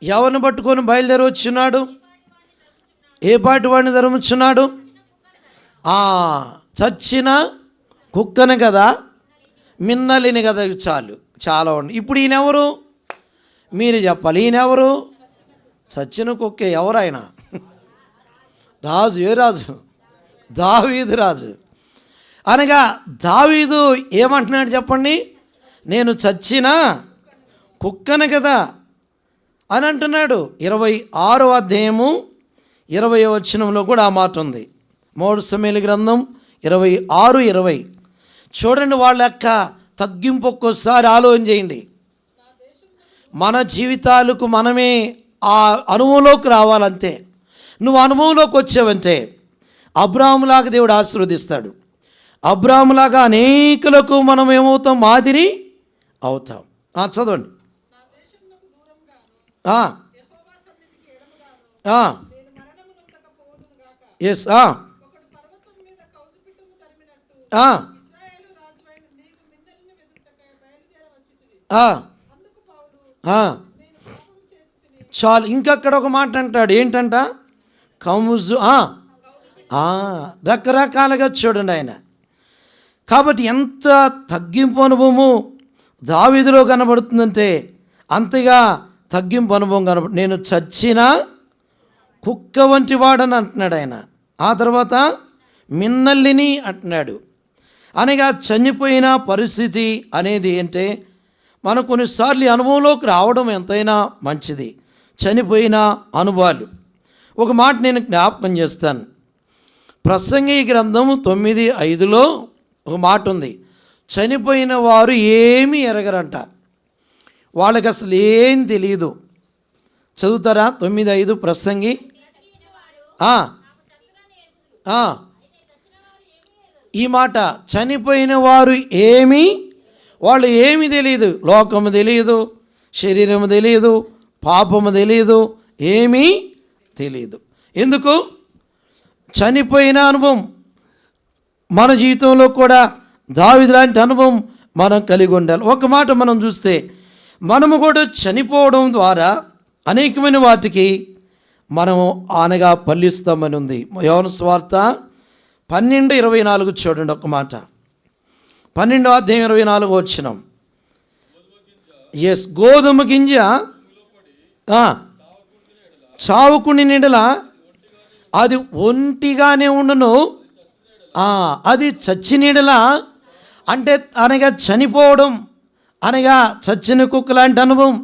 Speaker 1: ఎవరిని పట్టుకొని బయలుదేరి వచ్చినాడు? ఏ పాటి వాడిని ధర్మించున్నాడు? చచ్చిన కుక్కను కదా, మిన్నలిని కదా, చాలు చాలా ఉంది. ఇప్పుడు ఈయనెవరు? మీరు చెప్పాలి. ఈయనెవరు? చచ్చిన కుక్క. ఎవరైన రాజు. ఏ రాజు? దావీదు రాజు. అనగా దావీదు ఏమంటున్నాడు చెప్పండి? నేను చచ్చిన కుక్కను కదా అని అంటున్నాడు. 26వ అధ్యాయము 20వ వచనంలో కూడా ఆ మాట ఉంది. మొదటి సమూయేలు గ్రంథం 26:20. చూడండి, వాళ్ళ యొక్క తగ్గింపు ఒక్కోసారి ఆలోచన చేయండి. మన జీవితాలకు మనమే ఆ అనుభవంలోకి రావాలంతే. నువ్వు అనుభవంలోకి వచ్చావంటే అబ్రాహాములాగా దేవుడు ఆశీర్వదిస్తాడు. అబ్రాహాములాగా అనేకులకు మనం ఏమవుతాం? మాదిరి అవుతాం. చదవండి. ఎస్. చాలు. ఇంకక్కడ ఒక మాట అంటాడు. ఏంటంట? కముజు. రకరకాలుగా చూడండి ఆయన. కాబట్టి ఎంత తగ్గింపు అనుభవము దావీదులో కనబడుతుందంటే అంతగా తగ్గింపు అనుభవం కనబడు. నేను చచ్చిన కుక్క వంటి వాడని అంటున్నాడు ఆయన. ఆ తర్వాత మిన్నల్లిని అంటున్నాడు. అనగా చనిపోయిన పరిస్థితి అనేది అంటే మనం కొన్నిసార్లు అనుభవంలోకి రావడం ఎంతైనా మంచిది. చనిపోయిన అనుభవాలు. ఒక మాట నేను జ్ఞాపకం చేస్తాను. ప్రసంగి గ్రంథం 9:5లో ఒక మాట ఉంది. చనిపోయిన వారు ఏమీ ఎరగరంట. వాళ్ళకి అసలు ఏం తెలియదు. చదువుతారా? 9:5 ప్రసంగి. ఈ మాట, చనిపోయిన వారు వాళ్ళు ఏమీ తెలియదు. లోకము తెలియదు, శరీరము తెలియదు, పాపము తెలియదు, ఏమీ తెలియదు. ఎందుకు? చనిపోయిన అనుభవం. మన జీవితంలో కూడా దావీదు లాంటి అనుభవం మనం కలిగి ఉండాలి. ఒక మాట మనం చూస్తే మనము కూడా చనిపోవడం ద్వారా అనేకమైన వాటికి మనము ఆనగా ఫలిస్తామని ఉంది. యోహాను సువార్త 12:24 చూడండి ఒక మాట. 12:24 ఎస్, గోధుమ గింజ చావుకుని నీడల అది ఒంటిగానే ఉండును, అది చచ్చి నీడల అంటే అనగా చనిపోవడం అనగా చచ్చిన కుక్క లాంటి అనుభవం,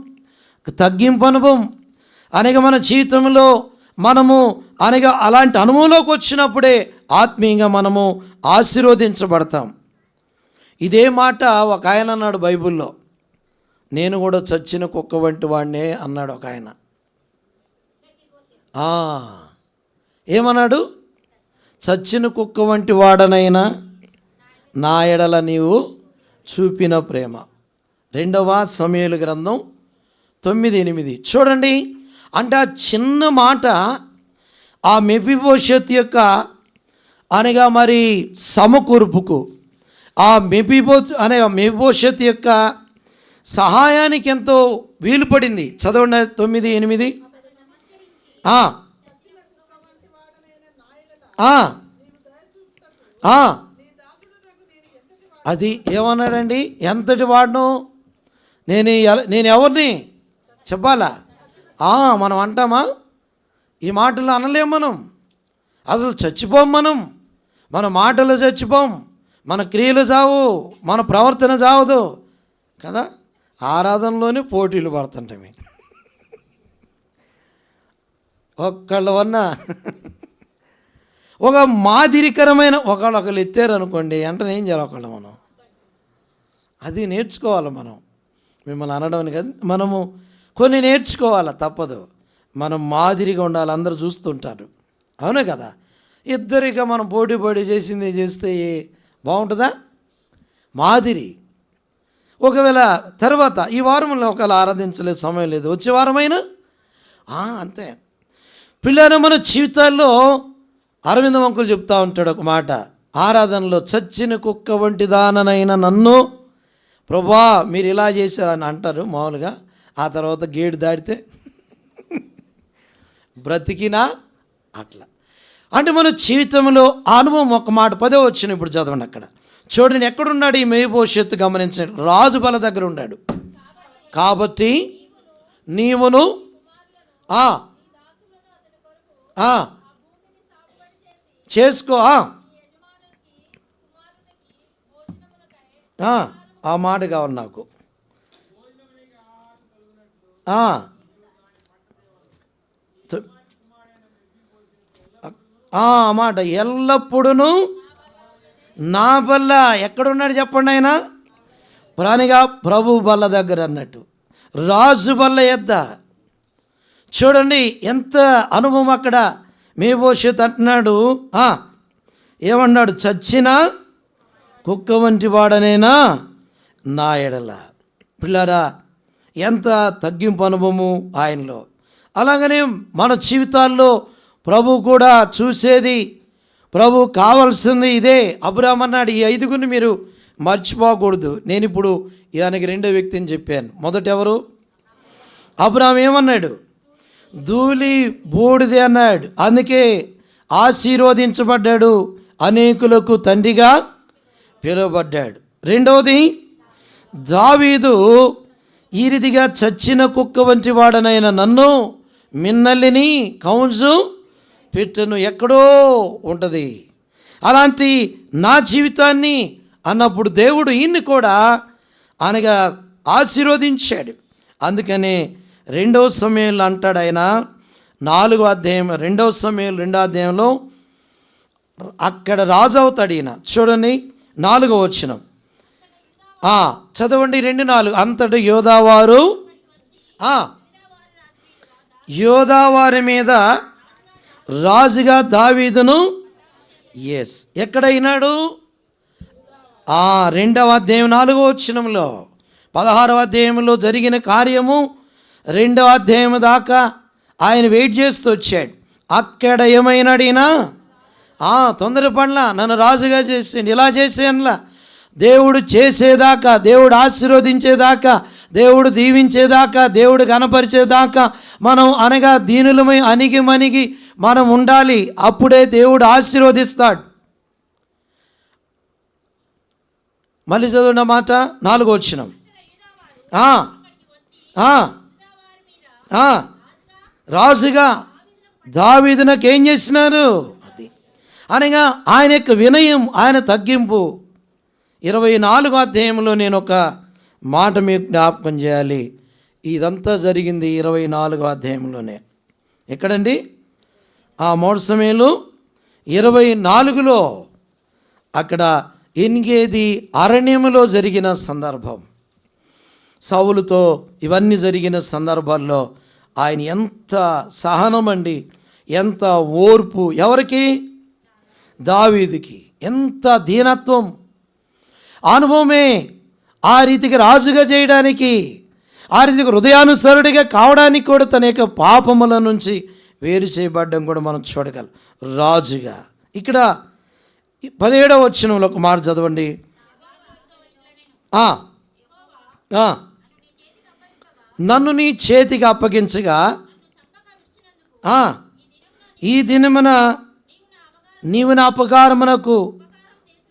Speaker 1: తగ్గింపు అనుభవం అనగా మన జీవితంలో మనము అనగా అలాంటి అనుభవంలోకి వచ్చినప్పుడే ఆత్మీయంగా మనము ఆశీర్వదించబడతాం. ఇదే మాట ఒక ఆయన అన్నాడు బైబిల్లో, నేను కూడా చచ్చిన కుక్క వంటి వాడినే అన్నాడు ఒక ఆయన. ఏమన్నాడు? చచ్చిన కుక్క వంటి వాడనైనా నా ఎడల నీవు చూపిన ప్రేమ. 2వ సమూయేలు గ్రంథం 9:8 చూడండి. అంటే ఆ చిన్న మాట ఆ మెఫీబోషెత్ యొక్క అనగా మరి సమకూర్పుకు, ఆ మెఫీబోషెత్ యొక్క సహాయానికి ఎంతో వీలు పడింది. చదవండి 9:8. అది ఏమన్నాడండి? ఎంతటి వాడును? నేను ఎవరిని చెప్పాలా? మనం అంటామా? ఈ మాటలు అనలేం. మనం అసలు చచ్చిపోం. మన మాటలు చచ్చిపోం, మన క్రియలు చావు, మన ప్రవర్తన చావదు కదా. ఆరాధనలోనే పోటీలు పడుతుంటామే. ఒక్కళ్ళ వల్ల ఒక మాదిరికరమైన ఒకళ్ళు ఎత్తారనుకోండి, వెంటనే ఏం చేయాలి? ఒకళ్ళు మనం అది నేర్చుకోవాలి. మనం మిమ్మల్ని అనడం కదా, మనము కొన్ని నేర్చుకోవాలి, తప్పదు. మనం మాదిరిగా ఉండాలి, అందరూ చూస్తుంటారు, అవునే కదా. ఇద్దరిగా మనం పోటీ చేసింది చేస్తే బాగుంటుందా? మాదిరి. ఒకవేళ తర్వాత ఈ వారంలో ఒకవేళ ఆరాధించలేదు, సమయం లేదు, వచ్చే వారమైనా అంతే. పిల్లలు మన జీవితాల్లో అరవింద వంకులు చెప్తూ ఉంటాడు ఒక మాట ఆరాధనలో, చచ్చిన కుక్క వంటి దాననైనా నన్ను ప్రభా మీరు ఇలా చేశారని అంటారు మామూలుగా. ఆ తర్వాత గేటు దాటితే బ్రతికినా అట్లా. అంటే మన జీవితంలో అనుభవం ఒక మాట 10వ వచనం ఇప్పుడు చదవండి. అక్కడ చూడండి, ఎక్కడున్నాడు ఈ మెఫీబోషెత్? గమనించండి, రాజు బల దగ్గర ఉన్నాడు. కాబట్టి నీవును చేసుకో. ఆ మాట కావాలి నాకు. ఆ మాట ఎల్లప్పుడూ నా బల్ల ఎక్కడున్నాడు చెప్పండి. ఆయన ప్రాణిగా ప్రభు బల్ల దగ్గర అన్నట్టు, రాజు బల్ల ఎద్ద. చూడండి ఎంత అనుభవం అక్కడ. మెఫీబోషెత్ అంటున్నాడు, ఏమన్నాడు? చచ్చిన కుక్క వంటి వాడనేనా నా ఎడల. పిల్లరా, ఎంత తగ్గింపు అనుభవము ఆయనలో. అలాగనే మన జీవితాల్లో ప్రభు కూడా చూసేది, ప్రభు కావాల్సింది ఇదే. అబ్రాహాము అన్నాడు, ఈ 5గురిని మీరు మర్చిపోకూడదు. నేను ఇప్పుడు దానికి 2వ వ్యక్తిని చెప్పాను. మొదట ఎవరు? అబ్రాహాము ఏమన్నాడు? ధూళి బూడిదే అన్నాడు. అందుకే ఆశీర్వదించబడ్డాడు, అనేకులకు తండ్రిగా పిలువబడ్డాడు. 2వది దావీదు ఈ రీతిగా చచ్చిన కుక్క వంటి వాడనైన నన్ను మిన్నల్లిని కౌన్సు పెట్టను. ఎక్కడో ఉంటుంది అలాంటి నా జీవితాన్ని అన్నప్పుడు దేవుడు ఈయన్ని కూడా అనగా ఆశీర్వదించాడు. అందుకనే 2వ సమూయేలు అంటాడు ఆయన 4వ అధ్యాయం 2వ సమూయేలు 2వ అధ్యాయంలో అక్కడ రాజు అవుతాడు ఈయన. చూడండి 4వ వచనం చదవండి. 2:4 అంతటి యోదావారి మీద రాజుగా దావీదును ఎక్కడైనాడు? 2వ అధ్యాయం 4వ వచనంలో 16వ అధ్యాయంలో జరిగిన కార్యము 2వ అధ్యాయం దాకా ఆయన వెయిట్ చేస్తూ వచ్చాడు. అక్కడ ఏమైనాడు ఈయన? తొందరపడలా, నన్ను రాజుగా చేసేయండి, ఇలా చేసేయనులా. దేవుడు చేసేదాకా, దేవుడు ఆశీర్వదించేదాకా దేవుడు దీవించేదాకా, దేవుడు గణపరిచేదాకా మనం అనగా దీనులమై అణిగి మణిగి మనం ఉండాలి. అప్పుడే దేవుడు ఆశీర్వదిస్తాడు. మళ్ళీ చదువున్న మాట 4వ వచనం. రాజుగా దావీదునకు ఏం చేసినారు? అది అనగా ఆయన యొక్క వినయం, ఆయన తగ్గింపు. 24వ అధ్యాయంలో నేను ఒక మాట మీకు జ్ఞాపకం చేయాలి. ఇదంతా జరిగింది 24వ అధ్యాయంలోనే. ఎక్కడండి? ఆ 3 సమయంలో 24లో అక్కడ ఎన్గేది అరణ్యములో జరిగిన సందర్భం. సౌలుతో ఇవన్నీ జరిగిన సందర్భాల్లో ఆయన ఎంత సహనం అండి, ఎంత ఓర్పు. ఎవరికి? దావీదుకి. ఎంత దీనత్వం, అనుభవమే ఆ రీతికి రాజుగా చేయడానికి, ఆ రీతికి హృదయానుసరుడిగా కావడానికి కూడా తన యొక్క పాపముల నుంచి వేరు చేయబడ్డం కూడా మనం చూడగలం. రాజుగా ఇక్కడ 17వ వచనంలో ఒక మాట చదవండి. నన్ను నీ చేతికి అప్పగించగా ఈ దినమున నీవు నా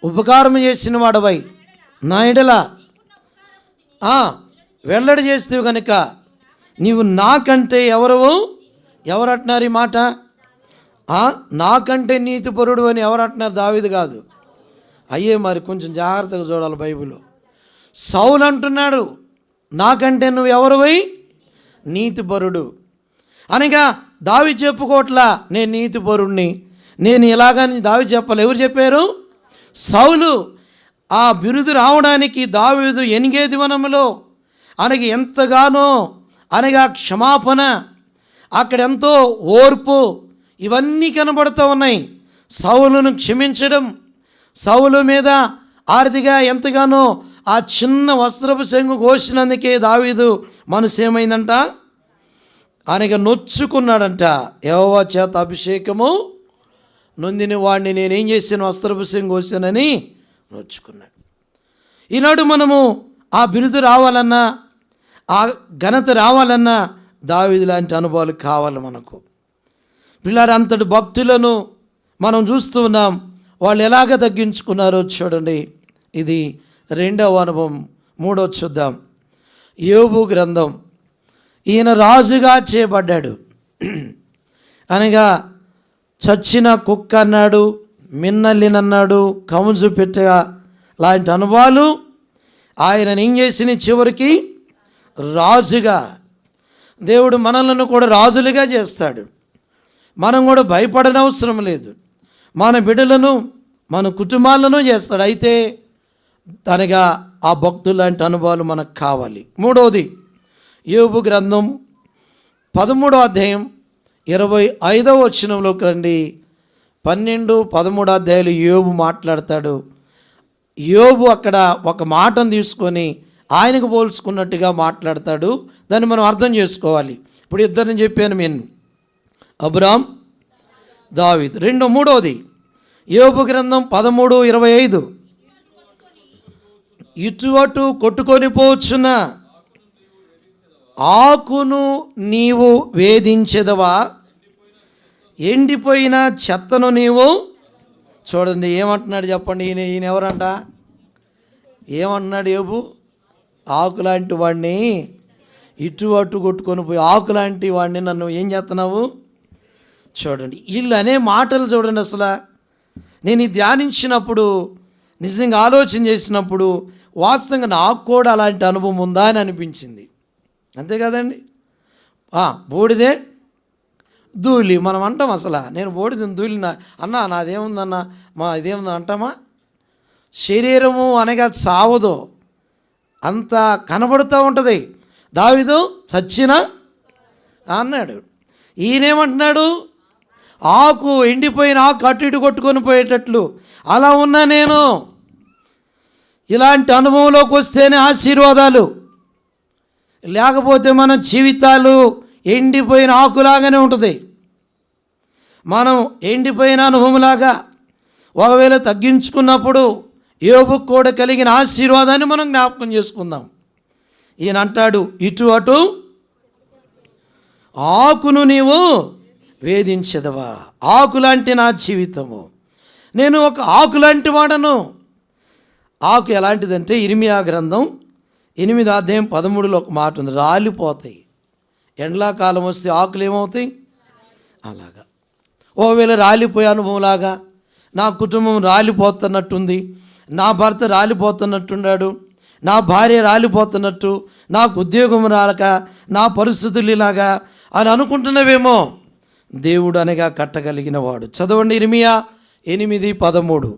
Speaker 1: ఉపకారం చేసిన వాడవై నా ఎడల వెల్లడి చేస్తేవి కనుక నీవు నాకంటే ఎవరు అంటున్నారు ఈ మాట? నాకంటే నీతిపరుడు అని ఎవరు అంటున్నారు? దావీదు కాదు. అయ్యే మరి కొంచెం జాగ్రత్తగా చూడాలి బైబిల్లో. సౌలు అంటున్నాడు, నాకంటే నువ్వు ఎవరువై? నీతిపరుడు. అనగా దావీదు చెప్పుకోవట్లా నేను నీతిపరుడిని, నేను ఇలాగని దావీదు చెప్పాలి. ఎవరు చెప్పారు? సౌలు. ఆ బిరుదు రావడానికి దావీదు ఎన్గేది వనములో అనగా ఎంతగానో అనగా క్షమాపణ, అక్కడెంతో ఓర్పు, ఇవన్నీ కనబడుతూ ఉన్నాయి. సౌలును క్షమించడం, సౌలు మీద ఆర్థిగా ఎంతగానో ఆ చిన్న వస్త్రపు చెంగు కోసినందుకే దావీదు మనసు ఏమైందంట? అనగా నొచ్చుకున్నాడంట. యెహోవా చేత అభిషేకము నొందిన వాడిని నేనేం చేశాను? వస్త్రపు చెంగు కోసానని నొచ్చుకున్నాడు. ఈనాడు మనము ఆ బిరుదు రావాలన్నా, ఆ ఘనత రావాలన్నా దావీదు లాంటి అనుభవాలు కావాలి మనకు. పిల్లలు అంతటి భక్తులను మనం చూస్తూ ఉన్నాం. వాళ్ళు ఎలాగ తగ్గించుకున్నారో చూడండి. ఇది 2వ అనుభవం. 3వ చూద్దాం. యోబు గ్రంథం. ఈయన రాజుగా చేయబడ్డాడు. అనగా చచ్చిన కుక్క అన్నాడు, మిన్నల్లినన్నాడు, కముజు పెట్టగా లాంటి అనుభవాలు ఆయన ఏం చేసిన చివరికి రాజుగా. దేవుడు మనలను కూడా రాజులుగా చేస్తాడు. మనం కూడా భయపడనవసరం లేదు. మన బిడ్డలను, మన కుటుంబాలను చేస్తాడు. అయితే తనగా ఆ భక్తులు లాంటి అనుభవాలు మనకు కావాలి. 3వది యోబు గ్రంథం 13వ అధ్యాయం 25వ వచనంలోకి రండి. 12, 13 అధ్యాయులు యోబు మాట్లాడతాడు. యోబు అక్కడ ఒక మాటను తీసుకొని ఆయనకు పోల్చుకున్నట్టుగా మాట్లాడతాడు. దాన్ని మనం అర్థం చేసుకోవాలి. ఇప్పుడు ఇద్దరిని చెప్పాను నేను, అబ్రాం, దావీదు. 3వది యోబు గ్రంథం 13:25. ఇటు అటు కొట్టుకొని పోవచ్చున్న ఆకును నీవు వేధించెదవా, ఎండిపోయిన చెత్తను నీవు. చూడండి ఏమంటున్నాడు చెప్పండి. ఈయన ఎవరంట? ఏమంటున్నాడు యోబు? ఆకులాంటి వాడిని, ఇటు అటు కొట్టుకొని పోయి ఆకులాంటి వాడిని నన్ను ఏం చేస్తున్నావు? చూడండి వీళ్ళు అనే మాటలు చూడండి. అసలు నేను ఈ ధ్యానించినప్పుడు, నిజంగా ఆలోచన చేసినప్పుడు వాస్తవంగా నాకు కూడా అలాంటి అనుభవం ఉందా అని అనిపించింది. అంతే కదండి. బూడిదే ధూళి మనం అంటాం. అసలు నేను బూడిదని ధూళి అన్నా నాదేముందన్నా మా ఇదేముందని అంటామా? శరీరము అనగా చావదు, అంత కనబడుతూ ఉంటుంది. దావీదు చచ్చినా అన్నాడు. ఈయనేమంటున్నాడు? ఆకు, ఎండిపోయిన ఆకు అటు ఇటు కొట్టుకొని పోయేటట్లు అలా ఉన్నా నేను. ఇలాంటి అనుభవంలోకి వస్తేనే ఆశీర్వాదాలు, లేకపోతే మన జీవితాలు ఎండిపోయిన ఆకులాగానే ఉంటుంది. మనం ఎండిపోయిన అనుభవంలాగా ఒకవేళ తగ్గించుకున్నప్పుడు యోబుకు కూడా కలిగిన ఆశీర్వాదాన్ని మనం జ్ఞాపకం చేసుకుందాం. ఈయన అంటాడు, ఇటు అటు ఆకును నీవు వేధించదవా. ఆకులాంటి నా జీవితము, నేను ఒక ఆకులాంటి వాడను. ఆకు ఎలాంటిదంటే ఇర్మియా గ్రంథం 8వ అధ్యాయం 13లో ఒక మాట ఉంది, రాలిపోతాయి. ఎండాకాలం వస్తే ఆకులు ఏమవుతాయి? అలాగా. ఓవేళ రాలిపోయే అనుభవంలాగా నా కుటుంబం రాలిపోతున్నట్టుంది, నా భర్త రాలిపోతున్నట్టున్నాడు, నా భార్య రాలిపోతున్నట్టు, నాకు ఉద్యోగం రాలక, నా పరిస్థితులు ఇలాగా అని అనుకుంటున్నవేమో, దేవుడు అనగా కట్టగలిగిన వాడు. చదవండి ఇర్మియా 8:13.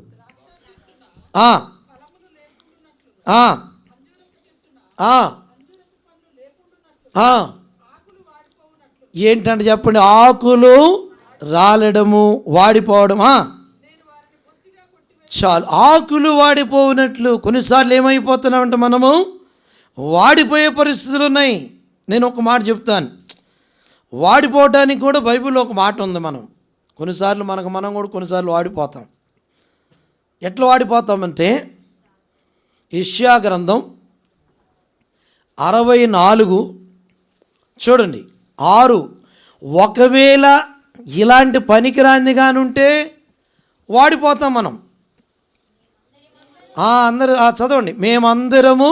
Speaker 1: ఏంటంటే చెప్పండి, ఆకులు రాలడము, వాడిపోవడం. చాలు, ఆకులు వాడిపోయినట్లు. కొన్నిసార్లు ఏమైపోతున్నామంటే మనము వాడిపోయే పరిస్థితులు ఉన్నాయి. నేను ఒక మాట చెప్తాను, వాడిపోవటానికి కూడా బైబిల్లో ఒక మాట ఉంది. కొన్నిసార్లు మనం కూడా కొన్నిసార్లు వాడిపోతాం. ఎట్లా వాడిపోతామంటే, యెషయా గ్రంథం 64 చూడండి 6, ఒకవేళ ఇలాంటి పనికిరాంది కానుంటే వాడిపోతాం మనం. అందరూ చదవండి, మేమందరము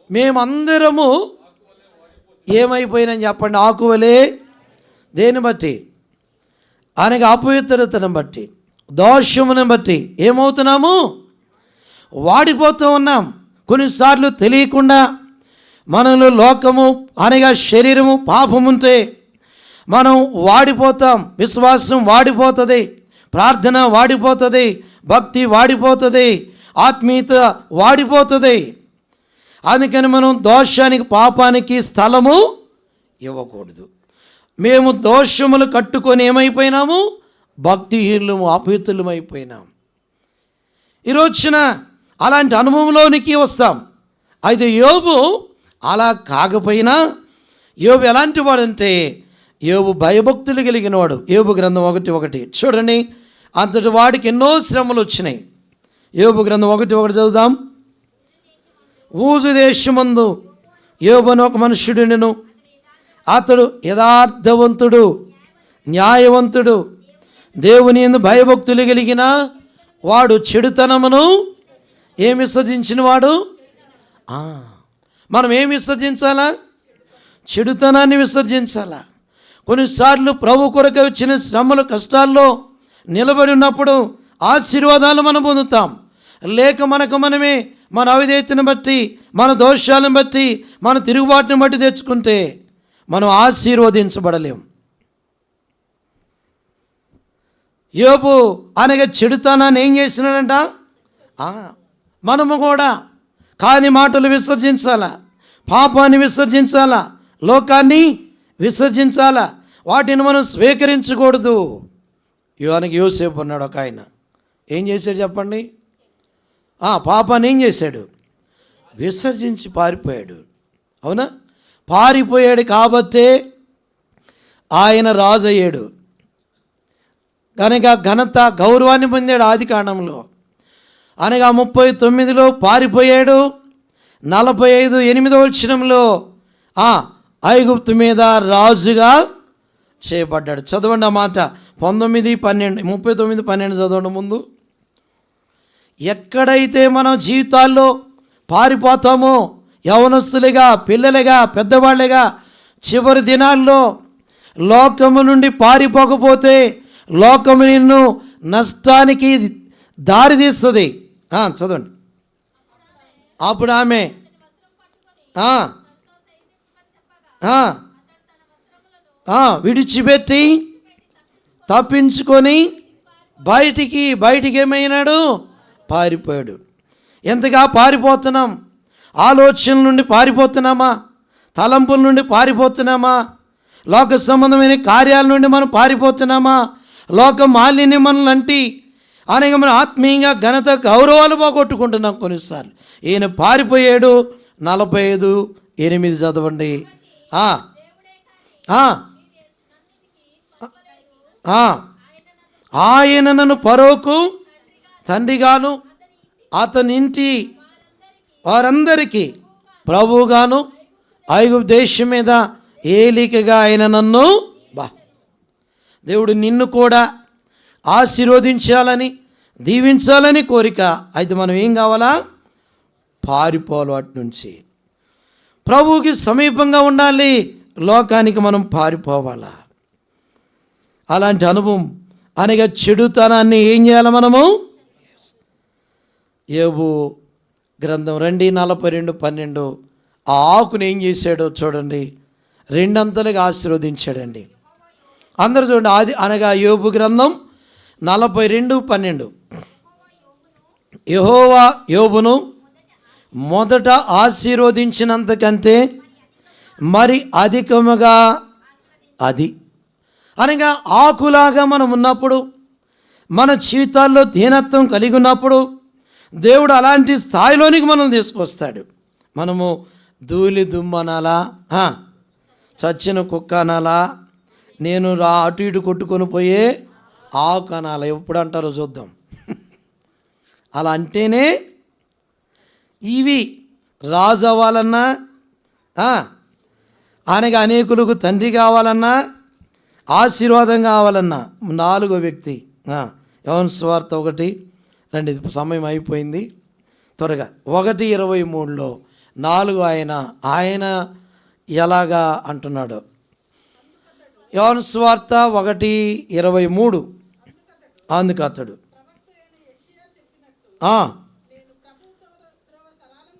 Speaker 1: మేమందరము ఏమైపోయినని చెప్పండి, ఆకువలే. దేని బట్టి? అనగా అపవిత్రతను బట్టి, దోషమును బట్టి ఏమవుతున్నాము? వాడిపోతూ ఉన్నాం. కొన్నిసార్లు తెలియకుండా మనలో లోకము అనగా శరీరము పాపముంటే మనం వాడిపోతాం. విశ్వాసం వాడిపోతుంది, ప్రార్థన వాడిపోతుంది, భక్తి వాడిపోతుంది, ఆత్మీయత వాడిపోతుంది. అందుకని మనం దోషానికి పాపానికి స్థలము ఇవ్వకూడదు. మేము దోషములు కట్టుకొని ఏమైపోయినాము? భక్తిహీనులము, అపవిత్రులము అయిపోయినాం. ఈరోజున అలాంటి అనుభవంలోనికి వస్తాం. అయితే యోబు అలా కాకపోయినా, యోబు ఎలాంటి వాడంటే, యోబు భయభక్తులు కలిగిన వాడు. యోబు గ్రంథం 1:1 చూడండి. అంతటి వాడికి ఎన్నో శ్రమలు వచ్చినాయి. యోబు గ్రంథం 1:1 చదువుదాం. ఊజు దేశమందు యోబు అని ఒక మనుష్యుడును, అతడు యథార్థవంతుడు, న్యాయవంతుడు, దేవుని యందు భయభక్తులు కలిగిన వాడు, చెడుతనమును ఏమి విసర్జించిన వాడు. మనం ఏమి విసర్జించాలా? చెడుతనాన్ని విసర్జించాలా. కొన్నిసార్లు ప్రభు కొరకు వచ్చిన శ్రమలు, కష్టాల్లో నిలబడి ఉన్నప్పుడు ఆశీర్వాదాలు మనం పొందుతాం. లేక మనమే మన అవిధేయతను బట్టి, మన దోషాలను బట్టి, మన తిరుగుబాటును బట్టి తెచ్చుకుంటే మనం ఆశీర్వదించబడలేం. యోబు అనగా చెడుతనాన్ని ఏం చేసినాడంట? మనము కూడా కాని మాటలు విసర్జించాలా, పాపాన్ని విసర్జించాలా, లోకాన్ని విసర్జించాలా, వాటిని మనం స్వీకరించకూడదు. యోహానికి యోసేపు అన్నాడు ఒక ఆయన. ఏం చేశాడు చెప్పండి? పాపాన్ని ఏం చేశాడు? విసర్జించి పారిపోయాడు. అవునా? పారిపోయాడు కాబట్టే ఆయన రాజు అయ్యాడు. కనుక ఘనత, గౌరవాన్ని పొందాడు. ఆది కాండంలో అనగా 39లో పారిపోయాడు. 45:8 వచనంలో ఐగుప్తు మీద రాజుగా చేయబడ్డాడు. చదవండి ఆ మాట. 39:12 చదవండి ముందు. ఎక్కడైతే మనం జీవితాల్లో పారిపోతామో, యవనస్తులుగా, పిల్లలుగా, పెద్దవాళ్ళుగా, చివరి దినాల్లో లోకము నుండి పారిపోకపోతే లోకము నిన్ను నష్టానికి దారితీస్తుంది. చదవండి. అప్పుడు ఆమె విడిచిపెట్టి తప్పించుకొని బయటికి ఏమైనాడు? పారిపోయాడు. ఎంతగా పారిపోతున్నాం? ఆలోచనల నుండి పారిపోతున్నామా? తలంపుల నుండి పారిపోతున్నామా? లోక సంబంధమైన కార్యాల నుండి మనం పారిపోతున్నామా? లోక మాలిన్యం మనల్ని అంటి అనేక మనం ఆత్మీయంగా ఘనత, గౌరవాలు పోగొట్టుకుంటున్నాం కొన్నిసార్లు. ఈయన పారిపోయాడు. 45:8 చదవండి. ఆయన నన్ను ఫరోకు తండ్రిగాను అతని ఇంటి వారందరికీ ప్రభువుగాను ఐగుప్తు దేశం మీద ఏలికగా ఆయన నన్ను దేవుడు నిన్ను కూడా ఆశీర్వదించాలని దీవించాలని కోరిక. అయితే మనం ఏం కావాలా? పారిపోవాలి వాటి నుంచి. ప్రభువుకి సమీపంగా ఉండాలి, లోకానికి మనం పారిపోవాలా. అలాంటి అనుభవం అనగా చెడుతనాన్ని ఏం చేయాలి మనము? యోబు గ్రంథం 2:42-12 ఆ ఆకుని ఏం చేశాడో చూడండి, రెండంతలుగా ఆశీర్వదించాడండి. అందరూ చూడండి. అది అనగా యోబు గ్రంథం 42:12 యెహోవా యోబును మొదట ఆశీర్వదించినంతకంటే మరి అధికముగా అది అనగా ఆకులాగా మనం ఉన్నప్పుడు, మన జీవితాల్లో దీనత్వం కలిగి ఉన్నప్పుడు దేవుడు అలాంటి స్థాయిలోనికి మనం తీసుకొస్తాడు. మనము ధూళి దుమ్మనాలా, చచ్చిన కుక్క అనాలా, నేను అటు ఇటు కొట్టుకొని పోయే ఆకు అనాలా, ఎప్పుడు అంటారో చూద్దాం. అలా అంటేనే ఇవి రాజు అవ్వాలన్నా, ఆయనకి అనేకులకు తండ్రి కావాలన్నా, ఆశీర్వాదం కావాలన్నా, నాలుగో వ్యక్తి యోహాను సువార్త 1:2 సమయం అయిపోయింది త్వరగా. 1:23 4 ఆయన ఎలాగా అంటున్నాడు. యోహాను సువార్త 1:23 అందుకు అతడు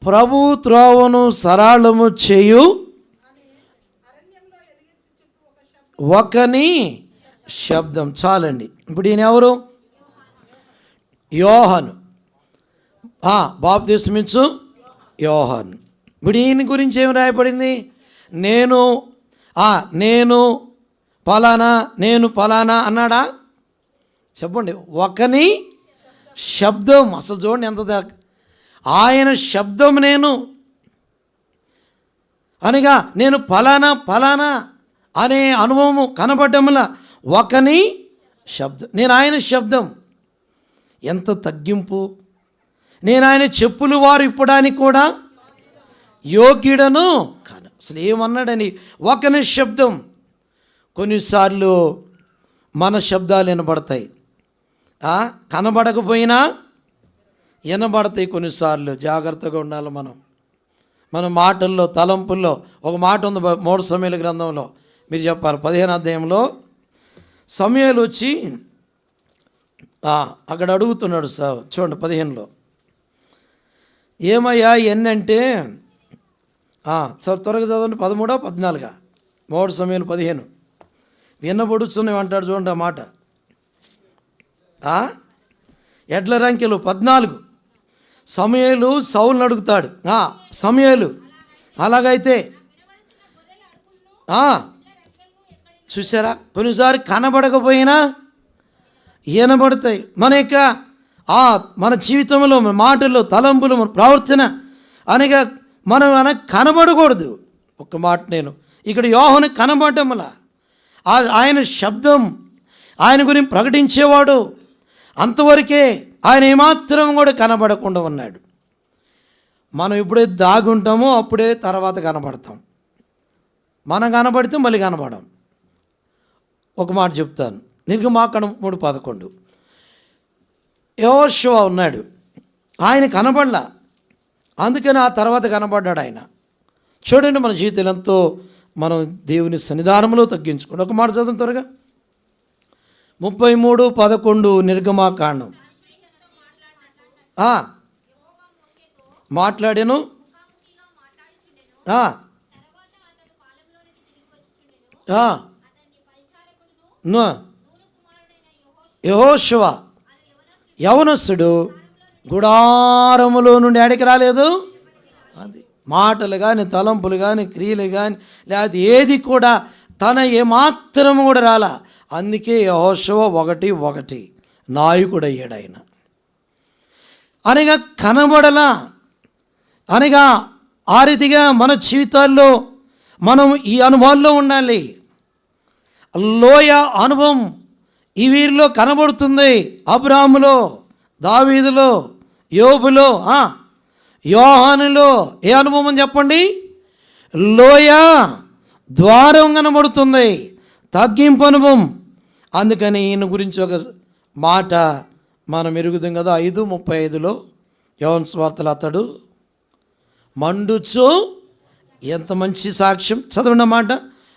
Speaker 1: ప్రభు త్రోవను సరళము చేయు ఒకని శబ్దం. చాలండి. ఇప్పుడు ఈయన ఎవరు? యోహాను, బాప్తిస్మిచ్చు యోహాను. ఇప్పుడు ఈయన గురించి ఏమి రాయబడింది? నేను పలానా అన్నాడా? చెప్పండి. ఒకని శబ్దం. అసలు చూడండి ఎంత దాకా ఆయన శబ్దం నేను అనగా నేను ఫలానా అనే అనుభవము కనబడ్డంలా ఒకని శబ్దం, నేను ఆయన శబ్దం. ఎంత తగ్గింపు! నేను ఆయన చెప్పులు వారు ఇప్పడానికి కూడా యోగ్యుడను కాను. అసలు ఏమన్నాడని ఒకని శబ్దం. కొన్నిసార్లు మన శబ్దాలు వినబడతాయి, కనబడకపోయినా వినబడతాయి. కొన్నిసార్లు జాగ్రత్తగా ఉండాలి మన మాటల్లో, తలంపుల్లో. ఒక మాట ఉంది 3 సమూయేలు గ్రంథంలో, మీరు చెప్పాలి 15వ అధ్యాయంలో సమూయేలు వచ్చి అక్కడ అడుగుతున్నాడు సార్. చూడండి 15లో ఏమయ్యా ఎన్నంటే త్వరగా చదవండి. 13, 14 3 సమూయేలు 15 వినబడుచున్నవి అంటాడు. చూడండి ఆ మాట. ఎడ్ల రంకెలు 14 సమూయేలు సౌలును అడుగుతాడు. సమూయేలు అలాగైతే చూసారా, కొన్నిసారి కనబడకపోయినా వినబడతాయి. మన జీవితంలో, మన మాటల్లో, తలంపులు, మన ప్రవర్తన అనగా మనం కనబడకూడదు. ఒక్క మాట, నేను ఇక్కడ యోహాను కనబడటంలా ఆయన శబ్దం, ఆయన గురించి ప్రకటించేవాడు, అంతవరకే. ఆయన ఏమాత్రం కూడా కనబడకుండా ఉన్నాడు. మనం ఎప్పుడైతే దాగుంటామో అప్పుడే తర్వాత కనబడతాం. మనం కనబడితే మళ్ళీ కనబడం. ఒక మాట చెప్తాను. నిర్గమాకాండం 3:11 యెహోషువ ఉన్నాడు, ఆయన కనబడలా, అందుకని ఆ తర్వాత కనబడ్డాడు ఆయన. చూడండి మన జీవితం ఎంతో మనం దేవుని సన్నిధానంలో తగ్గించుకోండి. ఒక మాట చదువు త్వరగా. 33:11 నిర్గమాకాండం. మాట్లాడాను. యెహోషువ యవనస్తుడు గుడారములో నుండి ఆడికి రాలేదు. అది మాటలు కానీ, తలంపులు కానీ, క్రియలు కానీ, లేకపోతే ఏది కూడా తన ఏమాత్రము కూడా రాలా. అందుకే యెహోషువ 1:1 నాయకుడు అయ్యాడు ఆయన. అనగా కనబడలా. అనగా ఆ రీతిగా మన జీవితాల్లో మనం ఈ అనుభవాల్లో ఉండాలి. లోయ అనుభవం ఈ వీరిలో కనబడుతుంది. అబ్రాహాములో దావీదులో, యోబులో, యోహానులో ఏ అనుభవం చెప్పండి? లోయ ద్వారం కనబడుతుంది, తగ్గింపు అనుభవం. అందుకని ఈయన గురించి ఒక మాట మనం ఎరుగుదాం కదా. 5:35 యోహాను సువార్తలో అతడు మండుచు, ఎంత మంచి సాక్ష్యం చదవండి మాట.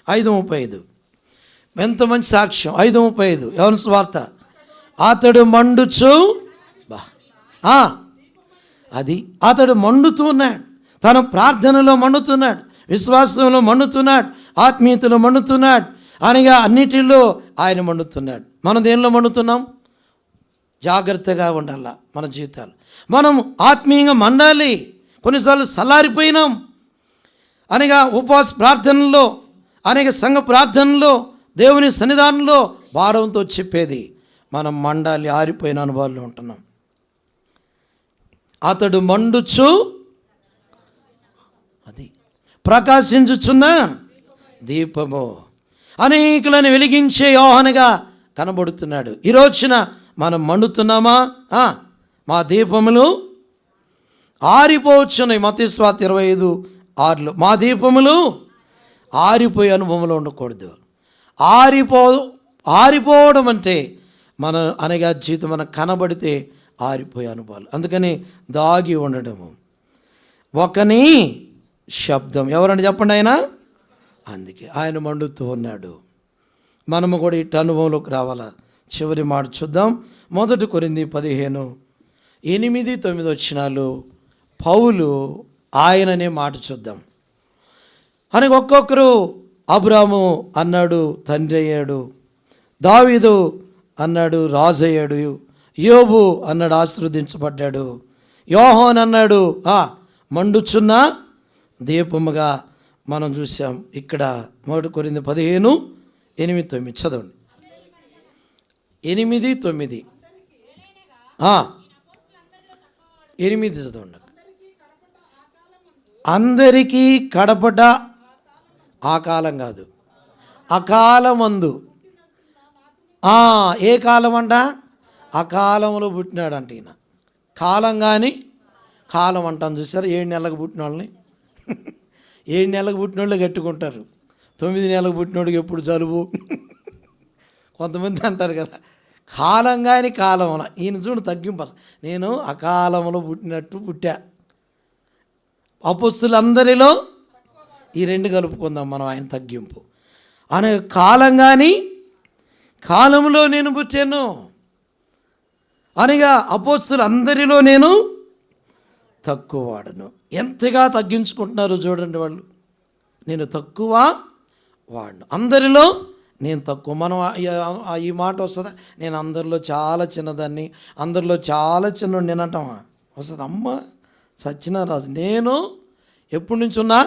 Speaker 1: 5:35 ఎంత మంచి సాక్ష్యం. 5:35 యోహాను సువార్త. అతడు మండుచు, అది అతడు మండుతూ ఉన్నాడు, తన ప్రార్థనలో మండుతున్నాడు, విశ్వాసంలో మండుతున్నాడు, ఆత్మీయతలో మండుతున్నాడు, అనగా అన్నిటిలో ఆయన మండుతున్నాడు. మనం దేనిలో మండుతున్నాం? జాగ్రత్తగా ఉండాల మన జీవితాలు. మనం ఆత్మీయంగా మండాలి. కొన్నిసార్లు సలారిపోయినాం, అనగా ఉపవాస ప్రార్థనలో, అనేక సంఘ ప్రార్థనలో, దేవుని సన్నిధానంలో భారంతో చెప్పేది మనం మండాలి. ఆరిపోయిన అనుభవాల్లో ఉంటున్నాం. అతడు మండుచు, అది ప్రకాశించుచున్న దీపము, అనేకులను వెలిగించే యోహానుగా కనబడుతున్నాడు. ఈ రోజున మనం మండుతున్నామా? మా దీపములు ఆరిపోవచ్చున్నాయి. మత్తయి సువార్త 25:6 మా దీపములు ఆరిపోయే అనుభవంలో ఉండకూడదు. ఆరిపోవడం అంటే మన అనగా జీవితం మనకు కనబడితే ఆరిపోయే అనుభవాలు. అందుకని దాగి ఉండడము. ఒకని శబ్దం ఎవరండి చెప్పండి? ఆయన. అందుకే ఆయన మండుతూ ఉన్నాడు. మనము కూడా ఇటు అనుభవంలోకి రావాలా. చివరి మాట చూద్దాం. 1 కొరింథీ 15:8-9 పౌలు ఆయననే మాట చూద్దాం. అని ఒక్కొక్కరు అబ్రాము అన్నాడు తండ్రి అయ్యాడు, దావీదు అన్నాడు రాజు అయ్యాడు, యోబు అన్నాడు ఆశీర్వదించబడ్డాడు, యోహాను అన్నాడు మండుచున్న దీపముగా మనం చూసాం. ఇక్కడ 1 కొరింథీ 15:8-9 చదవండి. 8-9 8 చదవండి. అందరికీ కడపట ఆ కాలం కాదు, అకాలమందు. ఏ కాలం అంట? అకాలంలో పుట్టినాడంట ఈయన. కాలం కానీ కాలం అంటాను చూసారు. 7 నెలలకు పుట్టిన వాళ్ళని 7 నెలలకు పుట్టిన వాళ్ళు కట్టుకుంటారు. 9 నెలలకు పుట్టినోడికి ఎప్పుడు జలుబు కొంతమంది అంటారు కదా. కాలం కానీ కాలం. ఈయన చూడు తగ్గింపు. నేను అకాలంలో పుట్టినట్టు పుట్టా. అపొస్తలులందరిలో ఈ 2 కలుపుకుందాం మనం. ఆయన తగ్గింపు అనే కాలం కానీ కాలంలో నేను పుట్టాను అనగా అపొస్తలులందరిలో నేను తక్కువ వాడను. ఎంతగా తగ్గించుకుంటున్నారు చూడండి వాళ్ళు. నేను తక్కువ వాడను, అందరిలో నేను తక్కువ. మనం ఈ మాట వస్తుందా? నేను అందరిలో చాలా చిన్నదాన్ని, అందరిలో చాలా చిన్నోడు నేను అంటామా? వస్తుంది. అమ్మ సచ్చినా రాజు నేను ఎప్పటి నుంచి ఉన్నా,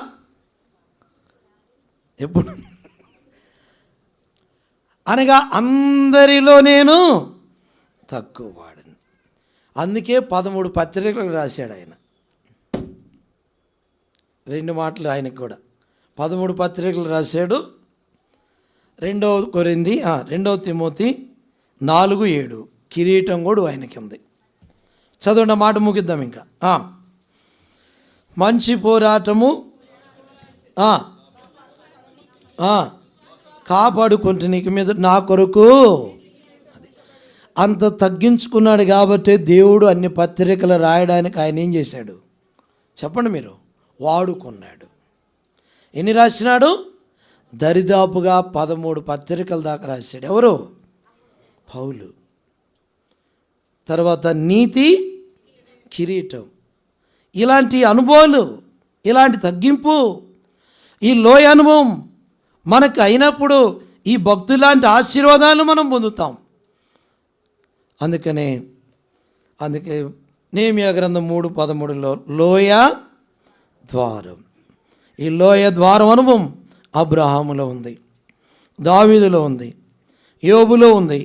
Speaker 1: ఎప్పుడు అనగా అందరిలో నేను తక్కువ వాడను. అందుకే 13 పత్రికలు రాశాడు ఆయన. 2 మాటలు ఆయనకు కూడా 13 పత్రికలు రాశాడు. 2 కొరింథీ 2 తిమోతి 4:7 కిరీటం కూడా ఆయనకి ఉంది. చదవండి మాట ముగిద్దాం. ఇంకా మంచి పోరాటము కాపాడుకుంటే నీకు మీద నా కొరకు. అంత తగ్గించుకున్నాడు కాబట్టి దేవుడు అన్ని పత్రికలు రాయడానికి ఆయన ఏం చేశాడు చెప్పండి మీరు? వాడుకున్నాడు. ఎన్ని రాసినాడు? దరిదాపుగా 13 పత్రికల దాకా రాశాడు. ఎవరు? పౌలు. తర్వాత నీతి కిరీటం. ఇలాంటి అనుభవాలు, ఇలాంటి తగ్గింపు, ఈ లోయ అనుభవం మనకు అయినప్పుడు ఈ భక్తులాంటి ఆశీర్వాదాలు మనం పొందుతాం. అందుకే నెహెమ్యా గ్రంథం 3:13 లోయ ద్వారం. ఈ లోయ ద్వారం అనుభవం అబ్రహాములో ఉంది, దావీదులో ఉంది, యోబులో ఉంది,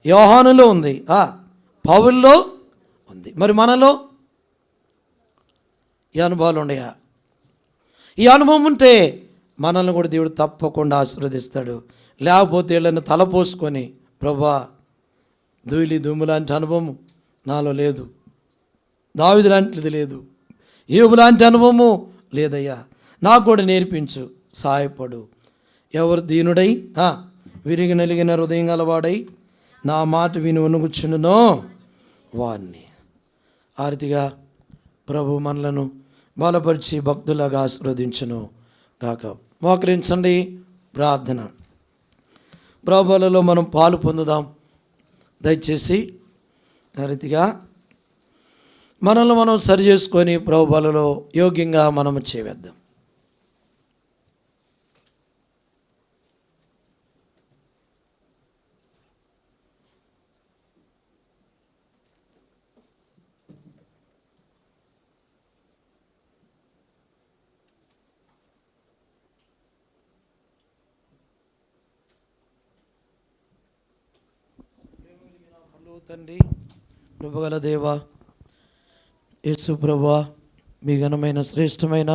Speaker 1: యోహానులో ఉంది, పౌల్లో ఉంది. మరి మనలో ఈ అనుభవాలు ఉన్నాయా? ఈ అనుభవం ఉంటే మనల్ని కూడా దేవుడు తప్పకుండా ఆశీర్వదిస్తాడు. లేకపోతే వీళ్ళని తలపోసుకొని ప్రభా ధూళి దుమ్ము లాంటి అనుభవం నాలో లేదు. దావీదు లాంటిది లేదు. యోబు లాంటి అనుభవము లేదయ్యా. నాకు కూడా నేర్పించు, సహాయపడు. ఎవరు దీనుడై విరిగి నలిగిన హృదయం గలవాడై నా మాట విని వణుకుచుండునో వాణ్ణి. ఆ రీతిగా ప్రభు మనలను బలపరిచి భక్తులాగా ఆశీర్వదించును గాక. మోకరించండి, ప్రార్థన. ప్రభువులలో మనం పాలు పొందుదాం. దయచేసి ఆ రీతిగా మనల్ని మనం సరి చేసుకొని ప్రభువులలో యోగ్యంగా మనము చేవేద్దాం. తండ్రి, కృపగల దేవా, యేసు ప్రభువా, మీ ఘనమైన శ్రేష్టమైన